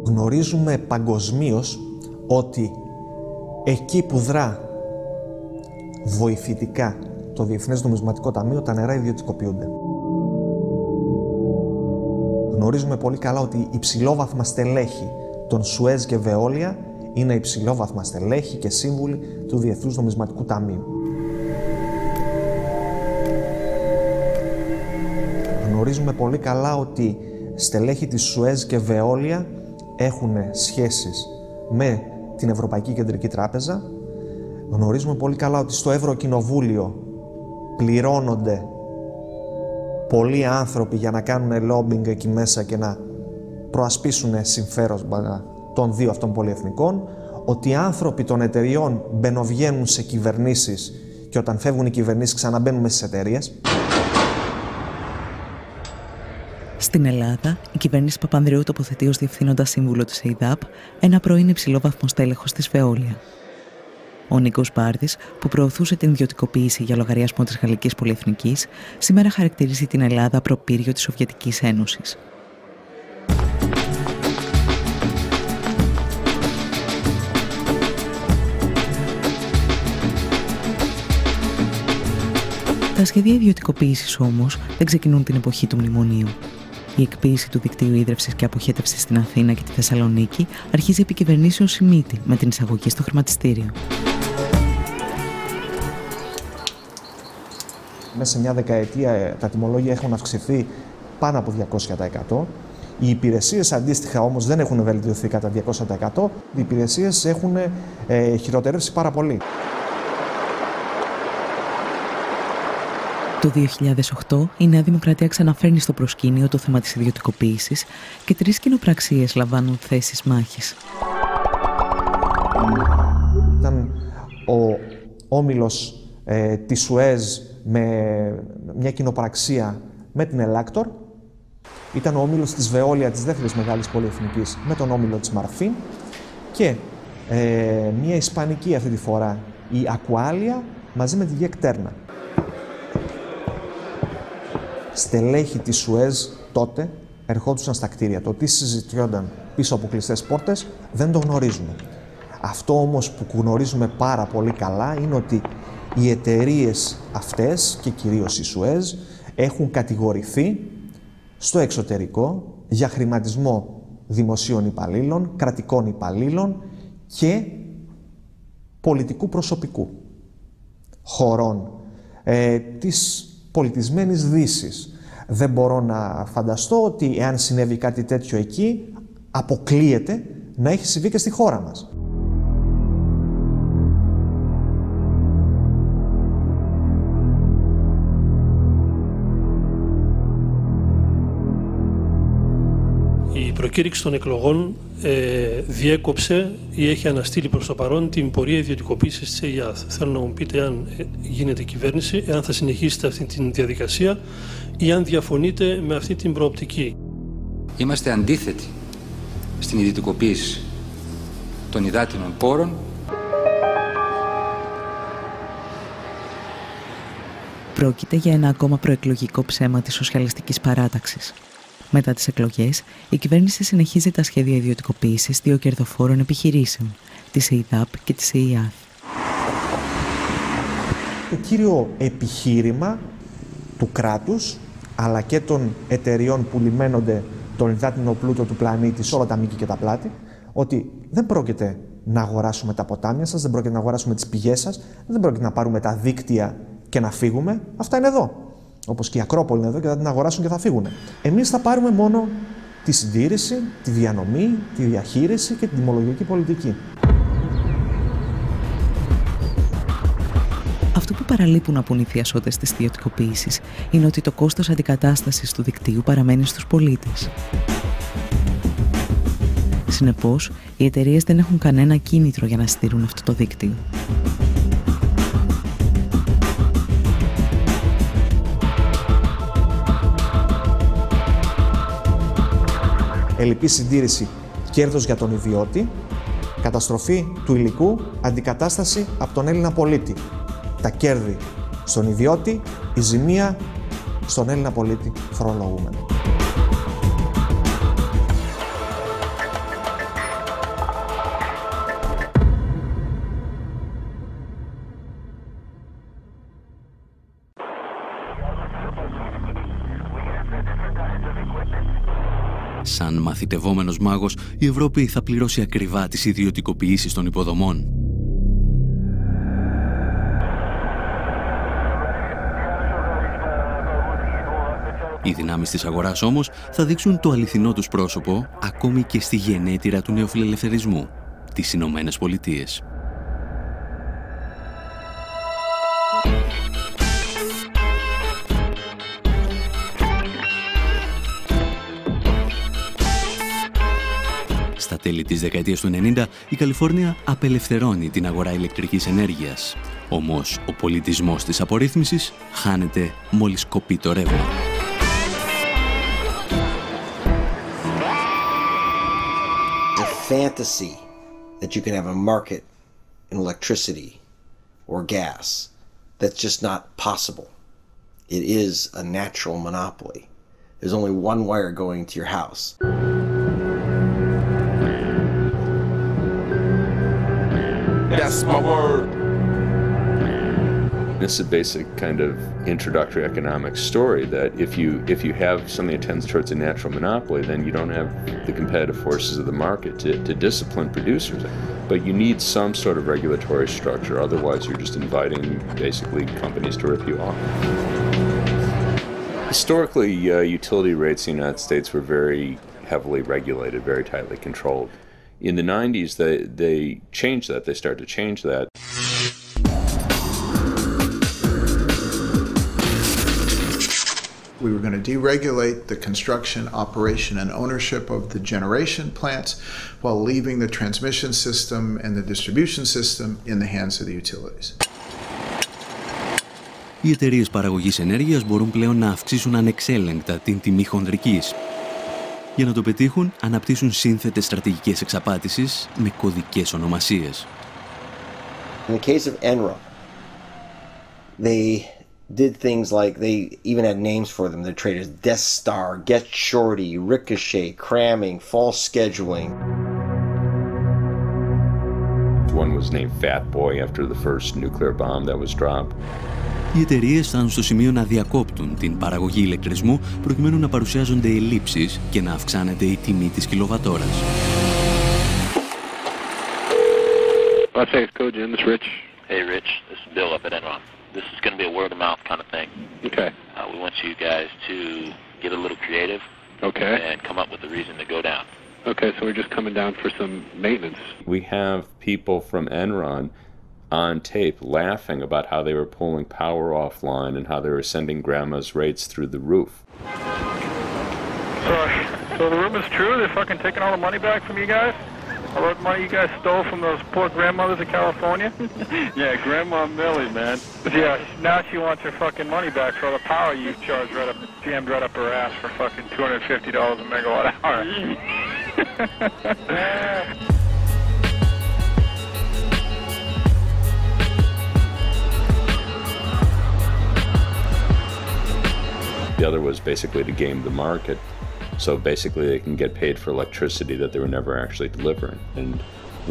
Γνωρίζουμε παγκοσμίως ότι εκεί που δρά βοηθητικά το Διεθνές Νομισματικό Ταμείο, τα νερά ιδιωτικοποιούνται. Γνωρίζουμε πολύ καλά ότι υψηλόβαθμα στελέχη των Σουέζ και Βεόλια είναι υψηλόβαθμα στελέχη και σύμβουλοι του Διεθνούς Νομισματικού Ταμείου. Γνωρίζουμε πολύ καλά ότι στελέχη της Σουέζ και Βεόλια έχουν σχέσεις με την Ευρωπαϊκή Κεντρική Τράπεζα. Γνωρίζουμε πολύ καλά ότι στο Ευρωκοινοβούλιο πληρώνονται πολλοί άνθρωποι για να κάνουν lobbying εκεί μέσα και να προασπίσουν συμφέροντα των δύο αυτών πολυεθνικών. ότι οι άνθρωποι των εταιριών μπαινοβγαίνουν σε κυβερνήσεις και όταν φεύγουν οι κυβερνήσεις ξαναμπαίνουν μέσα στις εταιρείες. Στην Ελλάδα, η κυβέρνηση Παπανδρέου τοποθετεί ως διευθύνοντα σύμβουλο της ΕΙΔΑΠ ένα πρώην υψηλόβαθμο στέλεχος της Veolia. Ο Νίκος Μπάρδης, που προωθούσε την ιδιωτικοποίηση για λογαριασμό της Γαλλικής Πολυεθνικής, σήμερα χαρακτηρίζει την Ελλάδα προπύργιο της Σοβιετικής Ένωσης. Τα σχέδια ιδιωτικοποίησης όμως δεν ξεκινούν την εποχή του μνημονίου. Η εκποίηση του δικτύου ίδρευσης και αποχέτευσης στην Αθήνα και τη Θεσσαλονίκη αρχίζει επί κυβερνήσεων Σιμίτη με την εισαγωγή στο χρηματιστήριο. Μέσα σε μια δεκαετία τα τιμολόγια έχουν αυξηθεί πάνω από 200%. Οι υπηρεσίες αντίστοιχα όμως δεν έχουν βελτιωθεί κατά 200%. Οι υπηρεσίες έχουν χειροτερεύσει πάρα πολύ. Το 2008 η Νέα Δημοκρατία ξαναφέρνει στο προσκήνιο το θέμα της ιδιωτικοποίησης και 3 κοινοπραξίες λαμβάνουν θέσεις μάχης. Ήταν ο όμιλος της Σουέζ με μια κοινοπραξία με την Ελάκτορ. Ήταν ο όμιλος της Veolia, της δεύτερης μεγάλης πολυεθνικής, με τον όμιλο της Μαρφίν. Και μια ισπανική αυτή τη φορά, η Aqualia, μαζί με τη Γεκτέρνα. Στελέχη της Σουέζ τότε ερχόντουσαν στα κτίρια. Το τι συζητιόνταν πίσω από κλειστές πόρτες δεν το γνωρίζουμε. Αυτό όμως που γνωρίζουμε πάρα πολύ καλά είναι ότι οι εταιρείες αυτές και κυρίως η Σουέζ έχουν κατηγορηθεί στο εξωτερικό για χρηματισμό δημοσίων υπαλλήλων, κρατικών υπαλλήλων και πολιτικού προσωπικού χωρών της πολιτισμένης Δύσης. Δεν μπορώ να φανταστώ ότι εάν συνέβη κάτι τέτοιο εκεί, αποκλείεται να έχει συμβεί και στη χώρα μας. Η προκήρυξη των εκλογών διέκοψε ή έχει αναστείλει προς το παρόν την πορεία ιδιωτικοποίησης της ΕΙΑΘ. Θέλω να μου πείτε αν γίνεται κυβέρνηση, εάν θα συνεχίσετε αυτή τη διαδικασία ή αν διαφωνείτε με αυτή την προοπτική. Είμαστε αντίθετοι στην ιδιωτικοποίηση των υδάτινων πόρων. Πρόκειται για ένα ακόμα προεκλογικό ψέμα της σοσιαλιστικής παράταξης. Μετά τις εκλογές, η κυβέρνηση συνεχίζει τα σχέδια ιδιωτικοποίησης 2 κερδοφόρων επιχειρήσεων, της ΕΙΔΑΠ και της ΕΙΑΘ. Το κύριο επιχείρημα του κράτους, αλλά και των εταιριών που λιμένονται τον υδάτινο πλούτο του πλανήτη σε όλα τα μήκη και τα πλάτη, ότι δεν πρόκειται να αγοράσουμε τα ποτάμια σας, δεν πρόκειται να αγοράσουμε τις πηγές σας, δεν πρόκειται να πάρουμε τα δίκτυα και να φύγουμε. Αυτά είναι εδώ. Όπως και η Ακρόπολη είναι εδώ και θα την αγοράσουν και θα φύγουν. Εμείς θα πάρουμε μόνο τη συντήρηση, τη διανομή, τη διαχείριση και την τιμολογική πολιτική. Αυτό που παραλείπουν να πουν οι θειασότες της ιδιωτικοποίησης είναι ότι το κόστος αντικατάστασης του δικτύου παραμένει στους πολίτες. Συνεπώς, οι εταιρείες δεν έχουν κανένα κίνητρο για να στηρούν αυτό το δίκτυο. Ελλειπή συντήρηση, κέρδος για τον ιδιώτη, καταστροφή του υλικού, αντικατάσταση από τον Έλληνα πολίτη. Τα κέρδη στον ιδιώτη, η ζημία στον Έλληνα πολίτη φορολογούμενο. Σαν μαθητευόμενος μάγος, η Ευρώπη θα πληρώσει ακριβά τις ιδιωτικοποιήσεις των υποδομών. Οι δυνάμεις της αγοράς όμως θα δείξουν το αληθινό τους πρόσωπο ακόμη και στη γενέτειρα του νεοφιλελευθερισμού, τις Ηνωμένες Πολιτείες. Στα τέλη της δεκαετίας του 90, η Καλιφόρνια απελευθερώνει την αγορά ηλεκτρικής ενέργειας. Όμως, ο πολιτισμός της απορρίθμισης χάνεται μόλις κοπεί το ρεύμα. The fantasy that you can have a market in electricity or gas, that's just not possible. It is a natural monopoly. There's only one wire going to your house. That's my word. It's a basic kind of introductory economic story that if you have something that tends towards a natural monopoly, then you don't have the competitive forces of the market to discipline producers. But you need some sort of regulatory structure, otherwise you're just inviting basically companies to rip you off. Historically, utility rates in the United States were very heavily regulated, very tightly controlled. In the 90s, they changed that. They started to change that. We were going to deregulate the construction, operation, and ownership of the generation plants while leaving the transmission system and the distribution system in the hands of the utilities. Οι εταιρείες παραγωγής ενέργειας μπορούν πλέον να αυξήσουν ανεξέλεγκτα την τιμή χονδρικής. Για να το πετύχουν, αναπτύσσουν σύνθετες στρατηγικές εξαπάτησης με κωδικές ονομασίες. In the case of Enron, they did things like they even had names for them. Their traders: Death Star, Get Shorty, Ricochet, Cramming, False Scheduling. One was named Fat Boy after the first nuclear bomb that was dropped. Οι εταιρείες φτάνουν στο σημείο να διακόπτουν την παραγωγή ηλεκτρισμού προκειμένου να παρουσιάζονται ελλείψεις και να αυξάνεται η τιμή της κιλοβατόρας. Las Vegas Cogen, this is Rich. Hey Rich, this is Bill up at Enron. This is going to be a word of mouth kind of thing. Okay. We want you guys to get a little creative. Okay. And come up with a reason to go down. Okay, so we're just coming down for some maintenance. We have people from Enron on tape laughing about how they were pulling power offline and how they were sending grandma's rates through the roof. So the rumor's true? They're fucking taking all the money back from you guys? All the money you guys stole from those poor grandmothers in California? Yeah, Grandma Millie, man. Yeah, now she wants her fucking money back for all the power you charged jammed right up her ass for fucking $250 a megawatt hour. The other was basically to game the market. So basically they can get paid for electricity that they were never actually delivering. And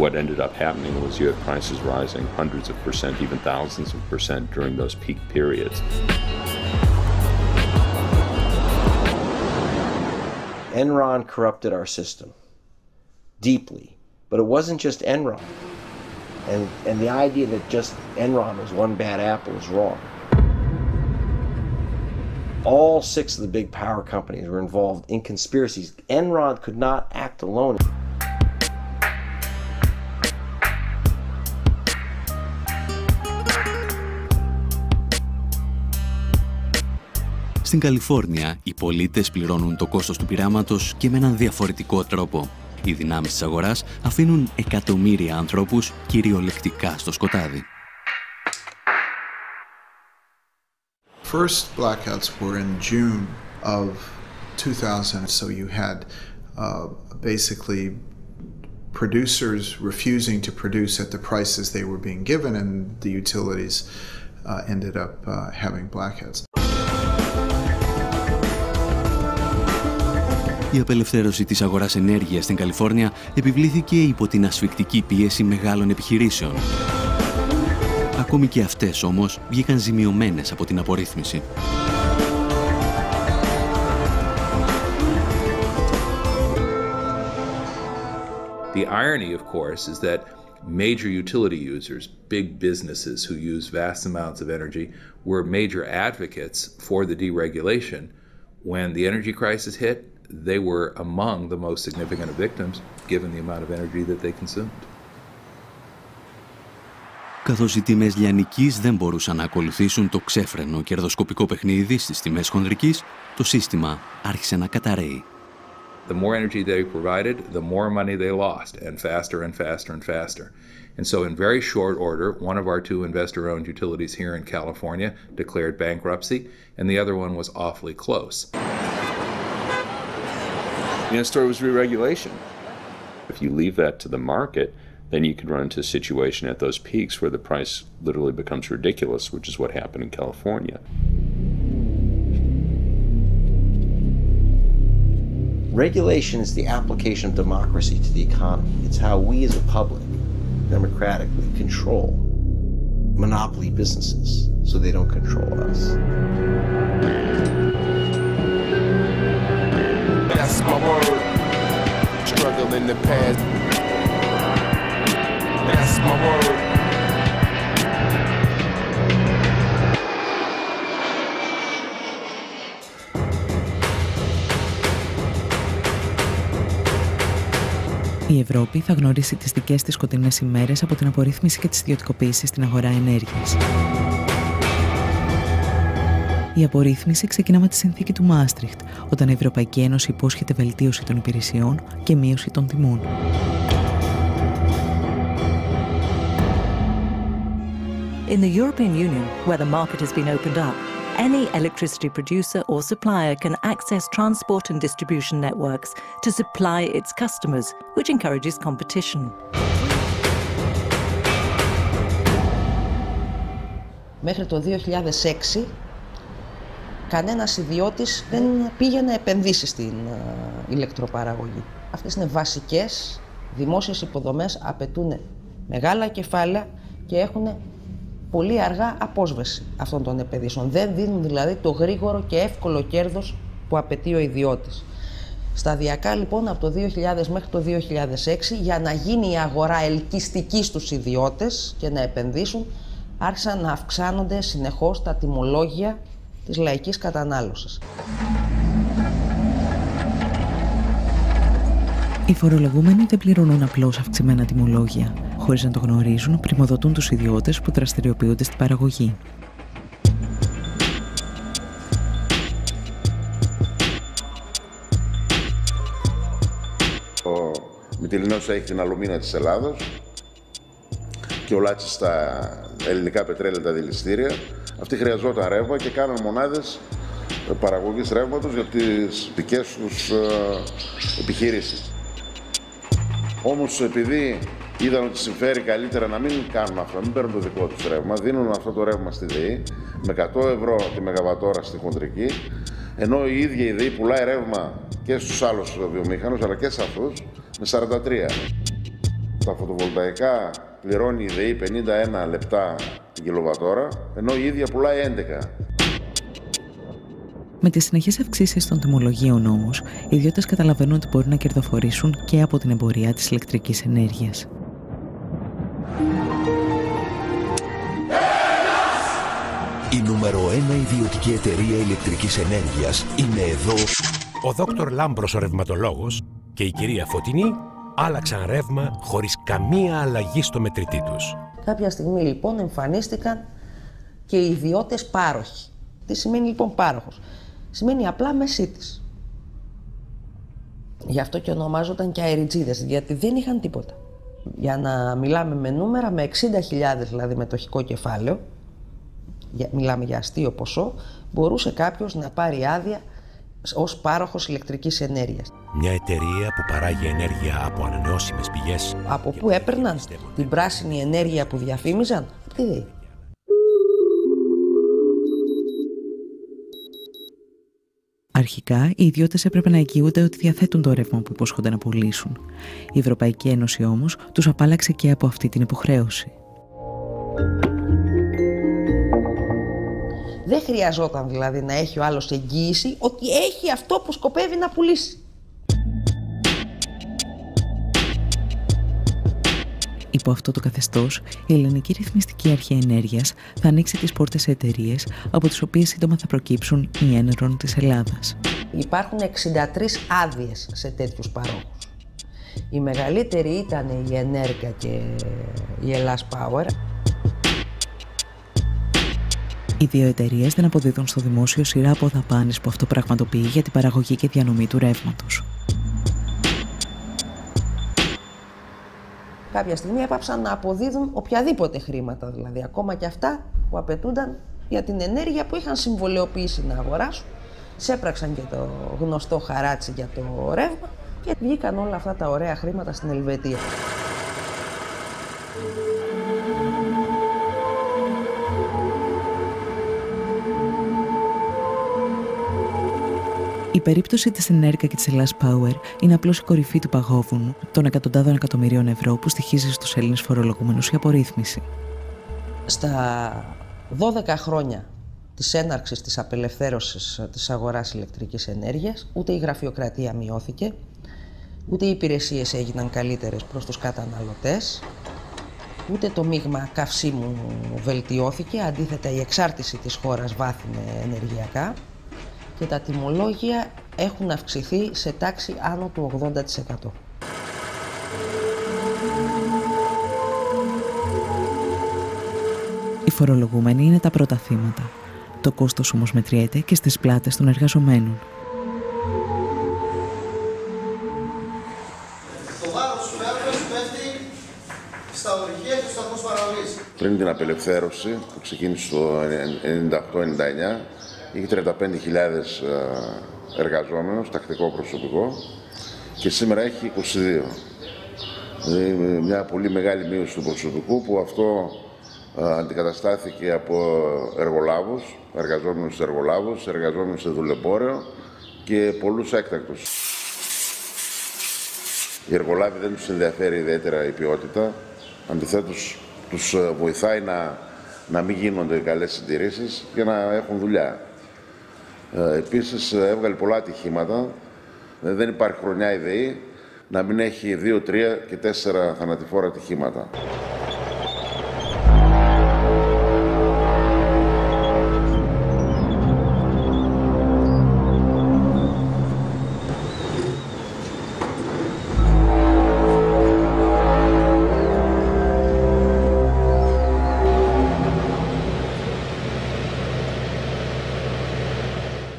what ended up happening was you had prices rising hundreds of percent, even thousands of percent during those peak periods. Enron corrupted our system deeply, but it wasn't just Enron. And the idea that just Enron was one bad apple is wrong. All 6 of the big power companies were involved in conspiracies. Enron could not act alone. Στην Καλιφόρνια, οι πολίτες πληρώνουν το κόστος του πειράματος και με έναν διαφορετικό τρόπο. Οι δυνάμεις της αγοράς αφήνουν εκατομμύρια ανθρώπους κυριολεκτικά στο σκοτάδι. First blackouts were in June of 2000, so you had basically producers refusing to produce at the prices they were being given, and the utilities ended up having blackouts. Η απελευθέρωση της αγοράς ενέργειας στην Καλιφόρνια επιβλήθηκε υπό την ασφικτική πίεση μεγάλων επιχειρήσεων. Ακόμη και αυτές όμως βγήκαν ζημιωμένες από την απορρίθμιση. The irony, of course, is that major utility users, big businesses who use vast amounts of energy, were major advocates for the deregulation. When the energy crisis hit, they were among the most significant victims, given the amount of energy that they consumed. Καθώς οι τιμές λιανικής δεν μπορούσαν να ακολουθήσουν το ξέφρενο κερδοσκοπικό παιχνίδι στις τιμές χονδρικής, το σύστημα άρχισε να καταρρέει. The more energy they provided, the more money they lost, and faster and faster and faster. And so in very short order, one of our two investor-owned utilities here in California declared bankruptcy, and the other one was awfully close. The story was re-regulation. If you leave that to the market, then you could run into a situation at those peaks where the price literally becomes ridiculous, which is what happened in California. Regulation is the application of democracy to the economy. It's how we as a public democratically control monopoly businesses so they don't control us. That's my word. Struggle in the past. That's my word. Η Ευρώπη θα γνωρίσει τις δικές της σκοτεινές ημέρες από την απορρίθμιση και τις ιδιωτικοποίησεις στην αγορά ενέργειας. Η απορρίθμιση ξεκινά με τη συνθήκη του Μάστριχτ, όταν η Ευρωπαϊκή Ένωση υπόσχεται βελτίωση των υπηρεσιών και μείωση των τιμών. In the European Union, where the market has been opened up, any electricity producer or supplier can access transport and distribution networks to supply its customers, which encourages competition. Μέχρι το 2006, κανένας ιδιώτης δεν πήγε να επενδύσει στην ηλεκτροπαραγωγή. Αυτές είναι βασικές δημόσιες υποδομές, απαιτούν μεγάλα κεφάλαια και έχουν πολύ αργά απόσβεση αυτών των επενδύσεων. Δεν δίνουν δηλαδή το γρήγορο και εύκολο κέρδος που απαιτεί ο ιδιώτης. Σταδιακά λοιπόν από το 2000 μέχρι το 2006, για να γίνει η αγορά ελκυστική στους ιδιώτες και να επενδύσουν, άρχισαν να αυξάνονται συνεχώς τα τιμολόγια της λαϊκής κατανάλωσης. Οι φορολογούμενοι δεν πληρώνουν απλώς αυξημένα τιμολόγια. Χωρίς να το γνωρίζουν, πριμοδοτούν τους ιδιώτες που δραστηριοποιούνται στην παραγωγή. Ο Μυτιληνός έχει την αλουμίνα της Ελλάδος και ο Λάτσης στα ελληνικά πετρέλαια, τα δηληστήρια. Αυτοί χρειαζόταν ρεύμα και κάναν μονάδες παραγωγής ρεύματος για τις δικές τους επιχειρήσεις. Όμως επειδή είδαν ότι συμφέρει καλύτερα να μην κάνουν αυτό, να μην παίρνουν το δικό τους ρεύμα, δίνουν αυτό το ρεύμα στη ΔΕΗ με 100 ευρώ τη μεγαβατόρα στη χοντρική, ενώ η ίδια η ΔΕΗ πουλάει ρεύμα και στους άλλους βιομήχανους αλλά και σε αυτούς με 43. Τα φωτοβολταϊκά πληρώνει η ΔΕΗ 51 λεπτά την κιλοβατόρα, ενώ η ίδια πουλάει 11. Με τις συνεχείς αυξήσεις των τιμολογίων όμως, οι ιδιώτες καταλαβαίνουν ότι μπορούν να κερδοφορήσουν και από την εμπορία της ηλεκτρικής ενέργειας. Η νούμερο 1 ιδιωτική εταιρεία ηλεκτρικής ενέργειας είναι εδώ. Ο Δόκτωρ Λάμπρος ο ρευματολόγος και η κυρία Φωτεινή άλλαξαν ρεύμα χωρίς καμία αλλαγή στο μετρητή τους. Κάποια στιγμή λοιπόν εμφανίστηκαν και οι ιδιώτες πάροχοι. Τι σημαίνει λοιπόν πάροχος? Σημαίνει απλά μεσίτης. Γι' αυτό και ονομάζονταν και αεριτζίδες, γιατί δεν είχαν τίποτα. Για να μιλάμε με νούμερα, με 60.000 δηλαδή μετοχικό κεφάλαιο, μιλάμε για αστείο ποσό, μπορούσε κάποιος να πάρει άδεια ως πάροχος ηλεκτρικής ενέργειας. Μια εταιρεία που παράγει ενέργεια από ανανεώσιμες πηγές. Από πού έπαιρναν την πράσινη ενέργεια που διαφήμιζαν? Από τη ΔΕΗ. Αρχικά, οι ιδιώτες έπρεπε να εγγυούνται ότι διαθέτουν το ρεύμα που υπόσχονται να πουλήσουν. Η Ευρωπαϊκή Ένωση όμως τους απάλλαξε και από αυτή την υποχρέωση. Δεν χρειαζόταν δηλαδή να έχει ο άλλος εγγύηση ότι έχει αυτό που σκοπεύει να πουλήσει. Υπό αυτό το καθεστώς, η Ελληνική Ρυθμιστική Αρχή Ενέργειας θα ανοίξει τις πόρτες σε εταιρείες από τις οποίες σύντομα θα προκύψουν οι Ένερον της Ελλάδας. Υπάρχουν 63 άδειες σε τέτοιους παρόχους. Η μεγαλύτερη ήταν η Ενέργεια και η Ελλάς Power. Οι δύο εταιρείες δεν αποδίδουν στο δημόσιο σειρά από δαπάνες που αυτό πραγματοποιεί για την παραγωγή και διανομή του ρεύματος. κάποια στιγμή έπαψαν να αποδίδουν οποιαδήποτε χρήματα, δηλαδή ακόμα και αυτά που απαιτούνταν για την ενέργεια που είχαν συμβολαιοποιήσει να αγοράσουν. Σέπραξαν και το γνωστό χαράτσι για το ρεύμα και βγήκαν όλα αυτά τα ωραία χρήματα στην Ελβετία. Η περίπτωση της Ενέρκα και της Ελλάς Power είναι απλώς η κορυφή του παγόβουνου των εκατοντάδων εκατομμυρίων ευρώ που στοιχίζει στους Έλληνες φορολογούμενους η απορρίθμιση. Στα 12 χρόνια της έναρξης της απελευθέρωσης της αγοράς ηλεκτρικής ενέργειας, ούτε η γραφειοκρατία μειώθηκε, ούτε οι υπηρεσίες έγιναν καλύτερες προς τους καταναλωτές, ούτε το μείγμα καυσίμου βελτιώθηκε, αντίθετα η εξάρτηση της χώρας βάθινε ενεργειακά και τα τιμολόγια έχουν αυξηθεί σε τάξη άνω του 80%. Οι φορολογούμενοι είναι τα πρώτα θύματα. Το κόστος όμως μετριέται και στις πλάτες των εργαζομένων. Το βάρος του έργου πέφτει στα ορυχεία του σταθμούς παραλύσης. Πριν την απελευθέρωση που ξεκίνησε το 98-99, είχε 35.000 εργαζόμενους, τακτικό προσωπικό, και σήμερα έχει 22. Δηλαδή μια πολύ μεγάλη μείωση του προσωπικού που αυτό αντικαταστάθηκε από εργολάβους, εργαζόμενους εργολάβους, εργαζόμενους σε δουλεμπόρεο και πολλούς έκτακτους. Οι εργολάβοι δεν τους ενδιαφέρει ιδιαίτερα η ποιότητα, αντιθέτως τους βοηθάει να μην γίνονται καλές συντηρήσεις και να έχουν δουλειά. Επίσης έβγαλε πολλά ατυχήματα, δεν υπάρχει χρονιά η ΔΕΗ να μην έχει 2, 3 και 4 θανατηφόρα ατυχήματα.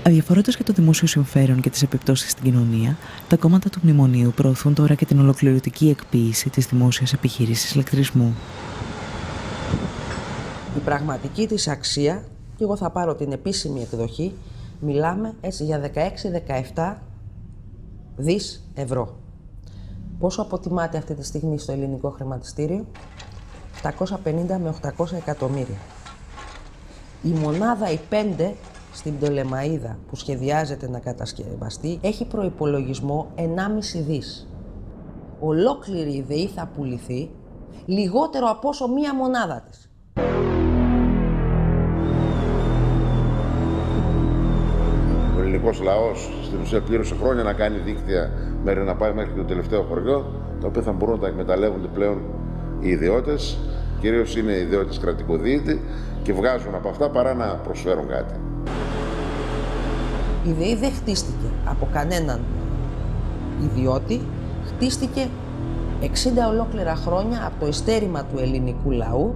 Αδιαφορώντας για το δημόσιο συμφέρον και τις επιπτώσεις στην κοινωνία, τα κόμματα του Μνημονίου προωθούν τώρα και την ολοκληρωτική εκποίηση της δημόσιας επιχείρησης ηλεκτρισμού. Η πραγματική της αξία, και εγώ θα πάρω την επίσημη εκδοχή, μιλάμε έτσι για 16-17 δις ευρώ. Πόσο αποτιμάται αυτή τη στιγμή στο ελληνικό χρηματιστήριο? 750 με 800 εκατομμύρια. Η μονάδα, η 5, στην Πτολεμαΐδα που σχεδιάζεται να κατασκευαστεί, έχει προϋπολογισμό 1,5 δις. Ολόκληρη η ΔΕΗ θα πουληθεί λιγότερο από όσο μία μονάδα της. Ο ελληνικός λαός στην ουσία πλήρωσε χρόνια να κάνει δίκτυα μέχρι να πάει μέχρι το τελευταίο χωριό, τα οποία θα μπορούν να τα εκμεταλλεύονται πλέον οι ιδιώτες, κυρίως είναι οι ιδιώτες κρατικοδίαιτε, και βγάζουν από αυτά παρά να προσφέρουν κάτι. Η ΔΕΗ δεν χτίστηκε από κανέναν ιδιώτη, χτίστηκε 60 ολόκληρα χρόνια από το ειστέρημα του ελληνικού λαού.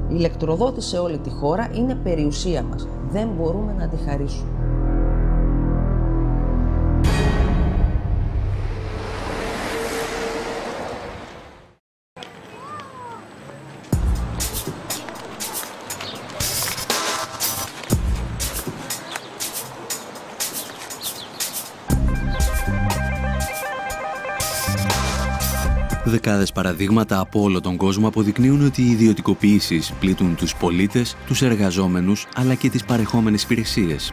Η ηλεκτροδότηση σε όλη τη χώρα είναι περιουσία μας. Δεν μπορούμε να τη χαρίσουμε. Δεκάδες παραδείγματα από όλο τον κόσμο αποδεικνύουν ότι οι ιδιωτικοποιήσεις πλήττουν τους πολίτες, τους εργαζόμενους αλλά και τις παρεχόμενες υπηρεσίες.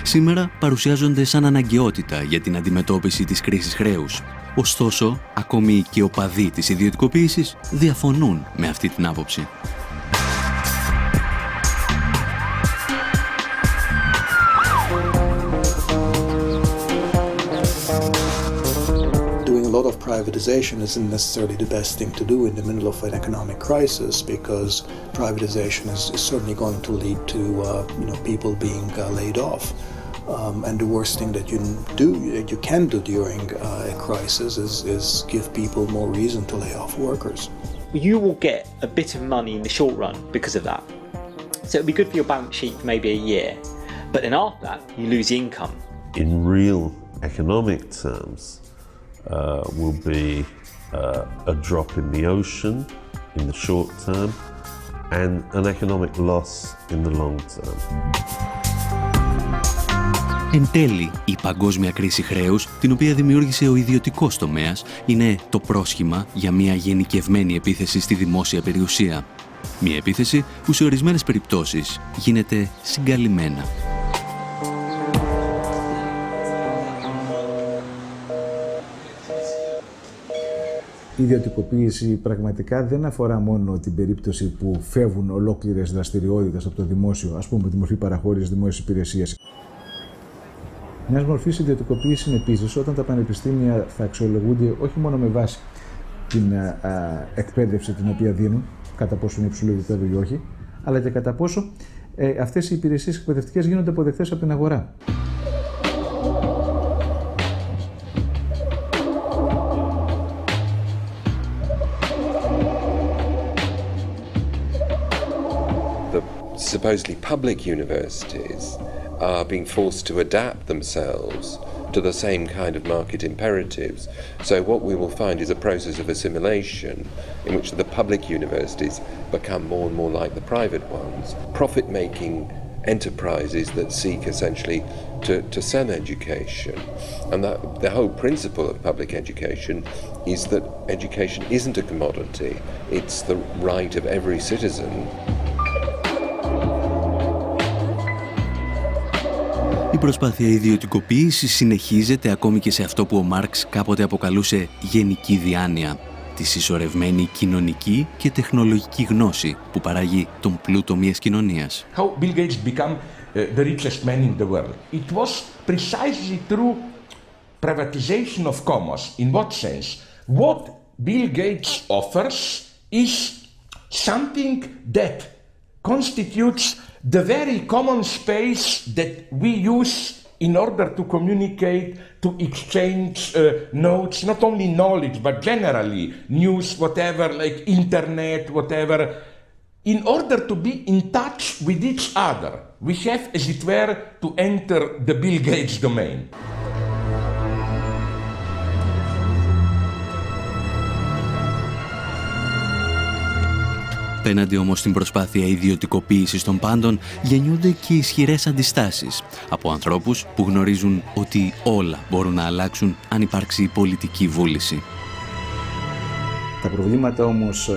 Σήμερα παρουσιάζονται σαν αναγκαιότητα για την αντιμετώπιση της κρίσης χρέους. Ωστόσο, ακόμη και οι οπαδοί της ιδιωτικοποίησης διαφωνούν με αυτή την άποψη. A lot of privatization isn't necessarily the best thing to do in the middle of an economic crisis, because privatization is certainly going to lead to people being laid off. And the worst thing that you can do during a crisis is give people more reason to lay off workers. You will get a bit of money in the short run because of that. So it'll be good for your balance sheet for maybe a year, but then after that you lose income. In real economic terms, will be a drop in the ocean in the short term and an economic loss in the long term. Εν τέλει, η παγκόσμια κρίση χρέους, την οποία δημιούργησε ο ιδιωτικός τομέας, είναι το πρόσχημα για μια γενικευμένη επίθεση στη δημόσια περιουσία. Μια επίθεση που σε ορισμένες περιπτώσεις γίνεται συγκαλυμμένα. Η ιδιωτικοποίηση πραγματικά δεν αφορά μόνο την περίπτωση που φεύγουν ολόκληρες δραστηριότητες από το δημόσιο, ας πούμε, τη μορφή παραχώρησης δημόσιας υπηρεσίας. Μιας μορφής ιδιωτικοποίηση είναι επίσης όταν τα πανεπιστήμια θα αξιολογούνται όχι μόνο με βάση την εκπαίδευση την οποία δίνουν, κατά πόσο είναι υψηλό επίπεδο ή όχι, αλλά και κατά πόσο αυτές οι υπηρεσίες εκπαιδευτικές γίνονται αποδεκτές από την αγορά. Supposedly public universities are being forced to adapt themselves to the same kind of market imperatives. So what we will find is a process of assimilation in which the public universities become more and more like the private ones, profit-making enterprises that seek essentially to sell education. And that the whole principle of public education is that education isn't a commodity, it's the right of every citizen. Η προσπάθεια ιδιωτικοποίησης συνεχίζεται ακόμη και σε αυτό που ο Μάρξ κάποτε αποκαλούσε γενική διάνοια, τη συσσωρευμένη κοινωνική και τεχνολογική γνώση που παράγει τον πλούτο μιας κοινωνίας. How Bill Gates became the richest man in the world. It was precisely through privatization of commerce. In what sense? What Bill Gates offers is something that constitutes the very common space that we use in order to communicate, to exchange notes, not only knowledge, but generally news, whatever, like internet, whatever. In order to be in touch with each other, we have, as it were, to enter the Bill Gates domain. Απέναντι όμως στην προσπάθεια ιδιωτικοποίησης των πάντων γεννιούνται και ισχυρές αντιστάσεις από ανθρώπους που γνωρίζουν ότι όλα μπορούν να αλλάξουν αν υπάρξει πολιτική βούληση. Τα προβλήματα όμως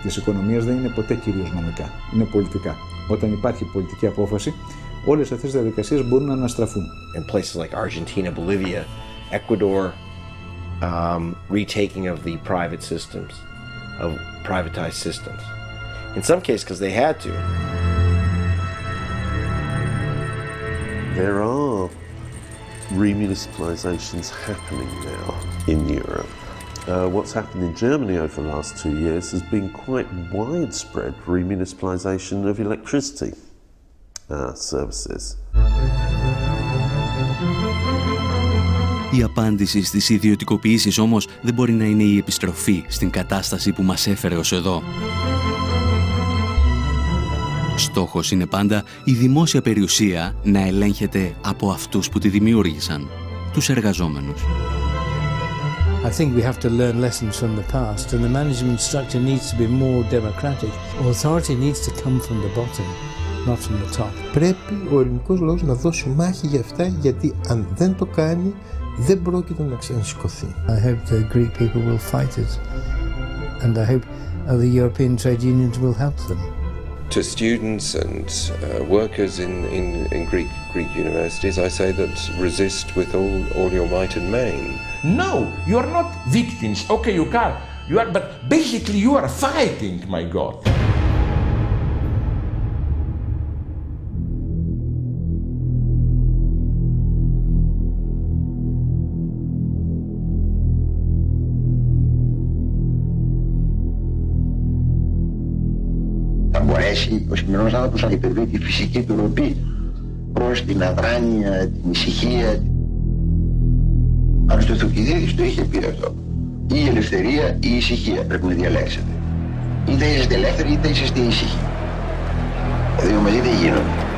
της οικονομίας δεν είναι ποτέ κυρίως νομικά, είναι πολιτικά. Όταν υπάρχει πολιτική απόφαση, όλες αυτές οι διαδικασίες μπορούν να αναστραφούν. In places like Argentina, Bolivia, Ecuador, retaking of the private systems, of privatized systems. In some cases, because they had to. There are remunicipalizations happening now in Europe. What's happened in Germany over the last 2 years has been quite widespread remunicipalization of electricity services. Η απάντηση στις ιδιωτικοποιήσεις όμως δεν μπορεί να είναι η επιστροφή στην κατάσταση που μας έφερε ως εδώ. Στόχος είναι πάντα η δημόσια περιουσία να ελέγχεται από αυτούς που τη δημιούργησαν, τους εργαζόμενους. I think we have to learn lessons from the past and the management structure needs to be more democratic. Authority needs to come from the bottom, not from the top. Πρέπει ο ελληνικός λαός να δώσει μάχη για αυτά, γιατί αν δεν το κάνει δεν πρόκειται να ξανασηκωθεί. I hope the Greek people will fight it and I hope the European trade unions will help them. To students and workers in Greek universities, I say that resist with all your might and main. No, you are not victims. Okay, you can. You are, but basically you are fighting, my God. Μπορέσει ο σημερινός άνθρωπος να υπερβεί τη φυσική του ροπή προς την αδράνεια, την ησυχία. Αν στο Θουκυδίδης το είχε πει αυτό. Ή η ελευθερία ή η ησυχία πρέπει να διαλέξετε. Είτε είσαστε ελεύθεροι είτε είσαστε ήσυχοι. Τα δύο μαζί δεν γίνονται.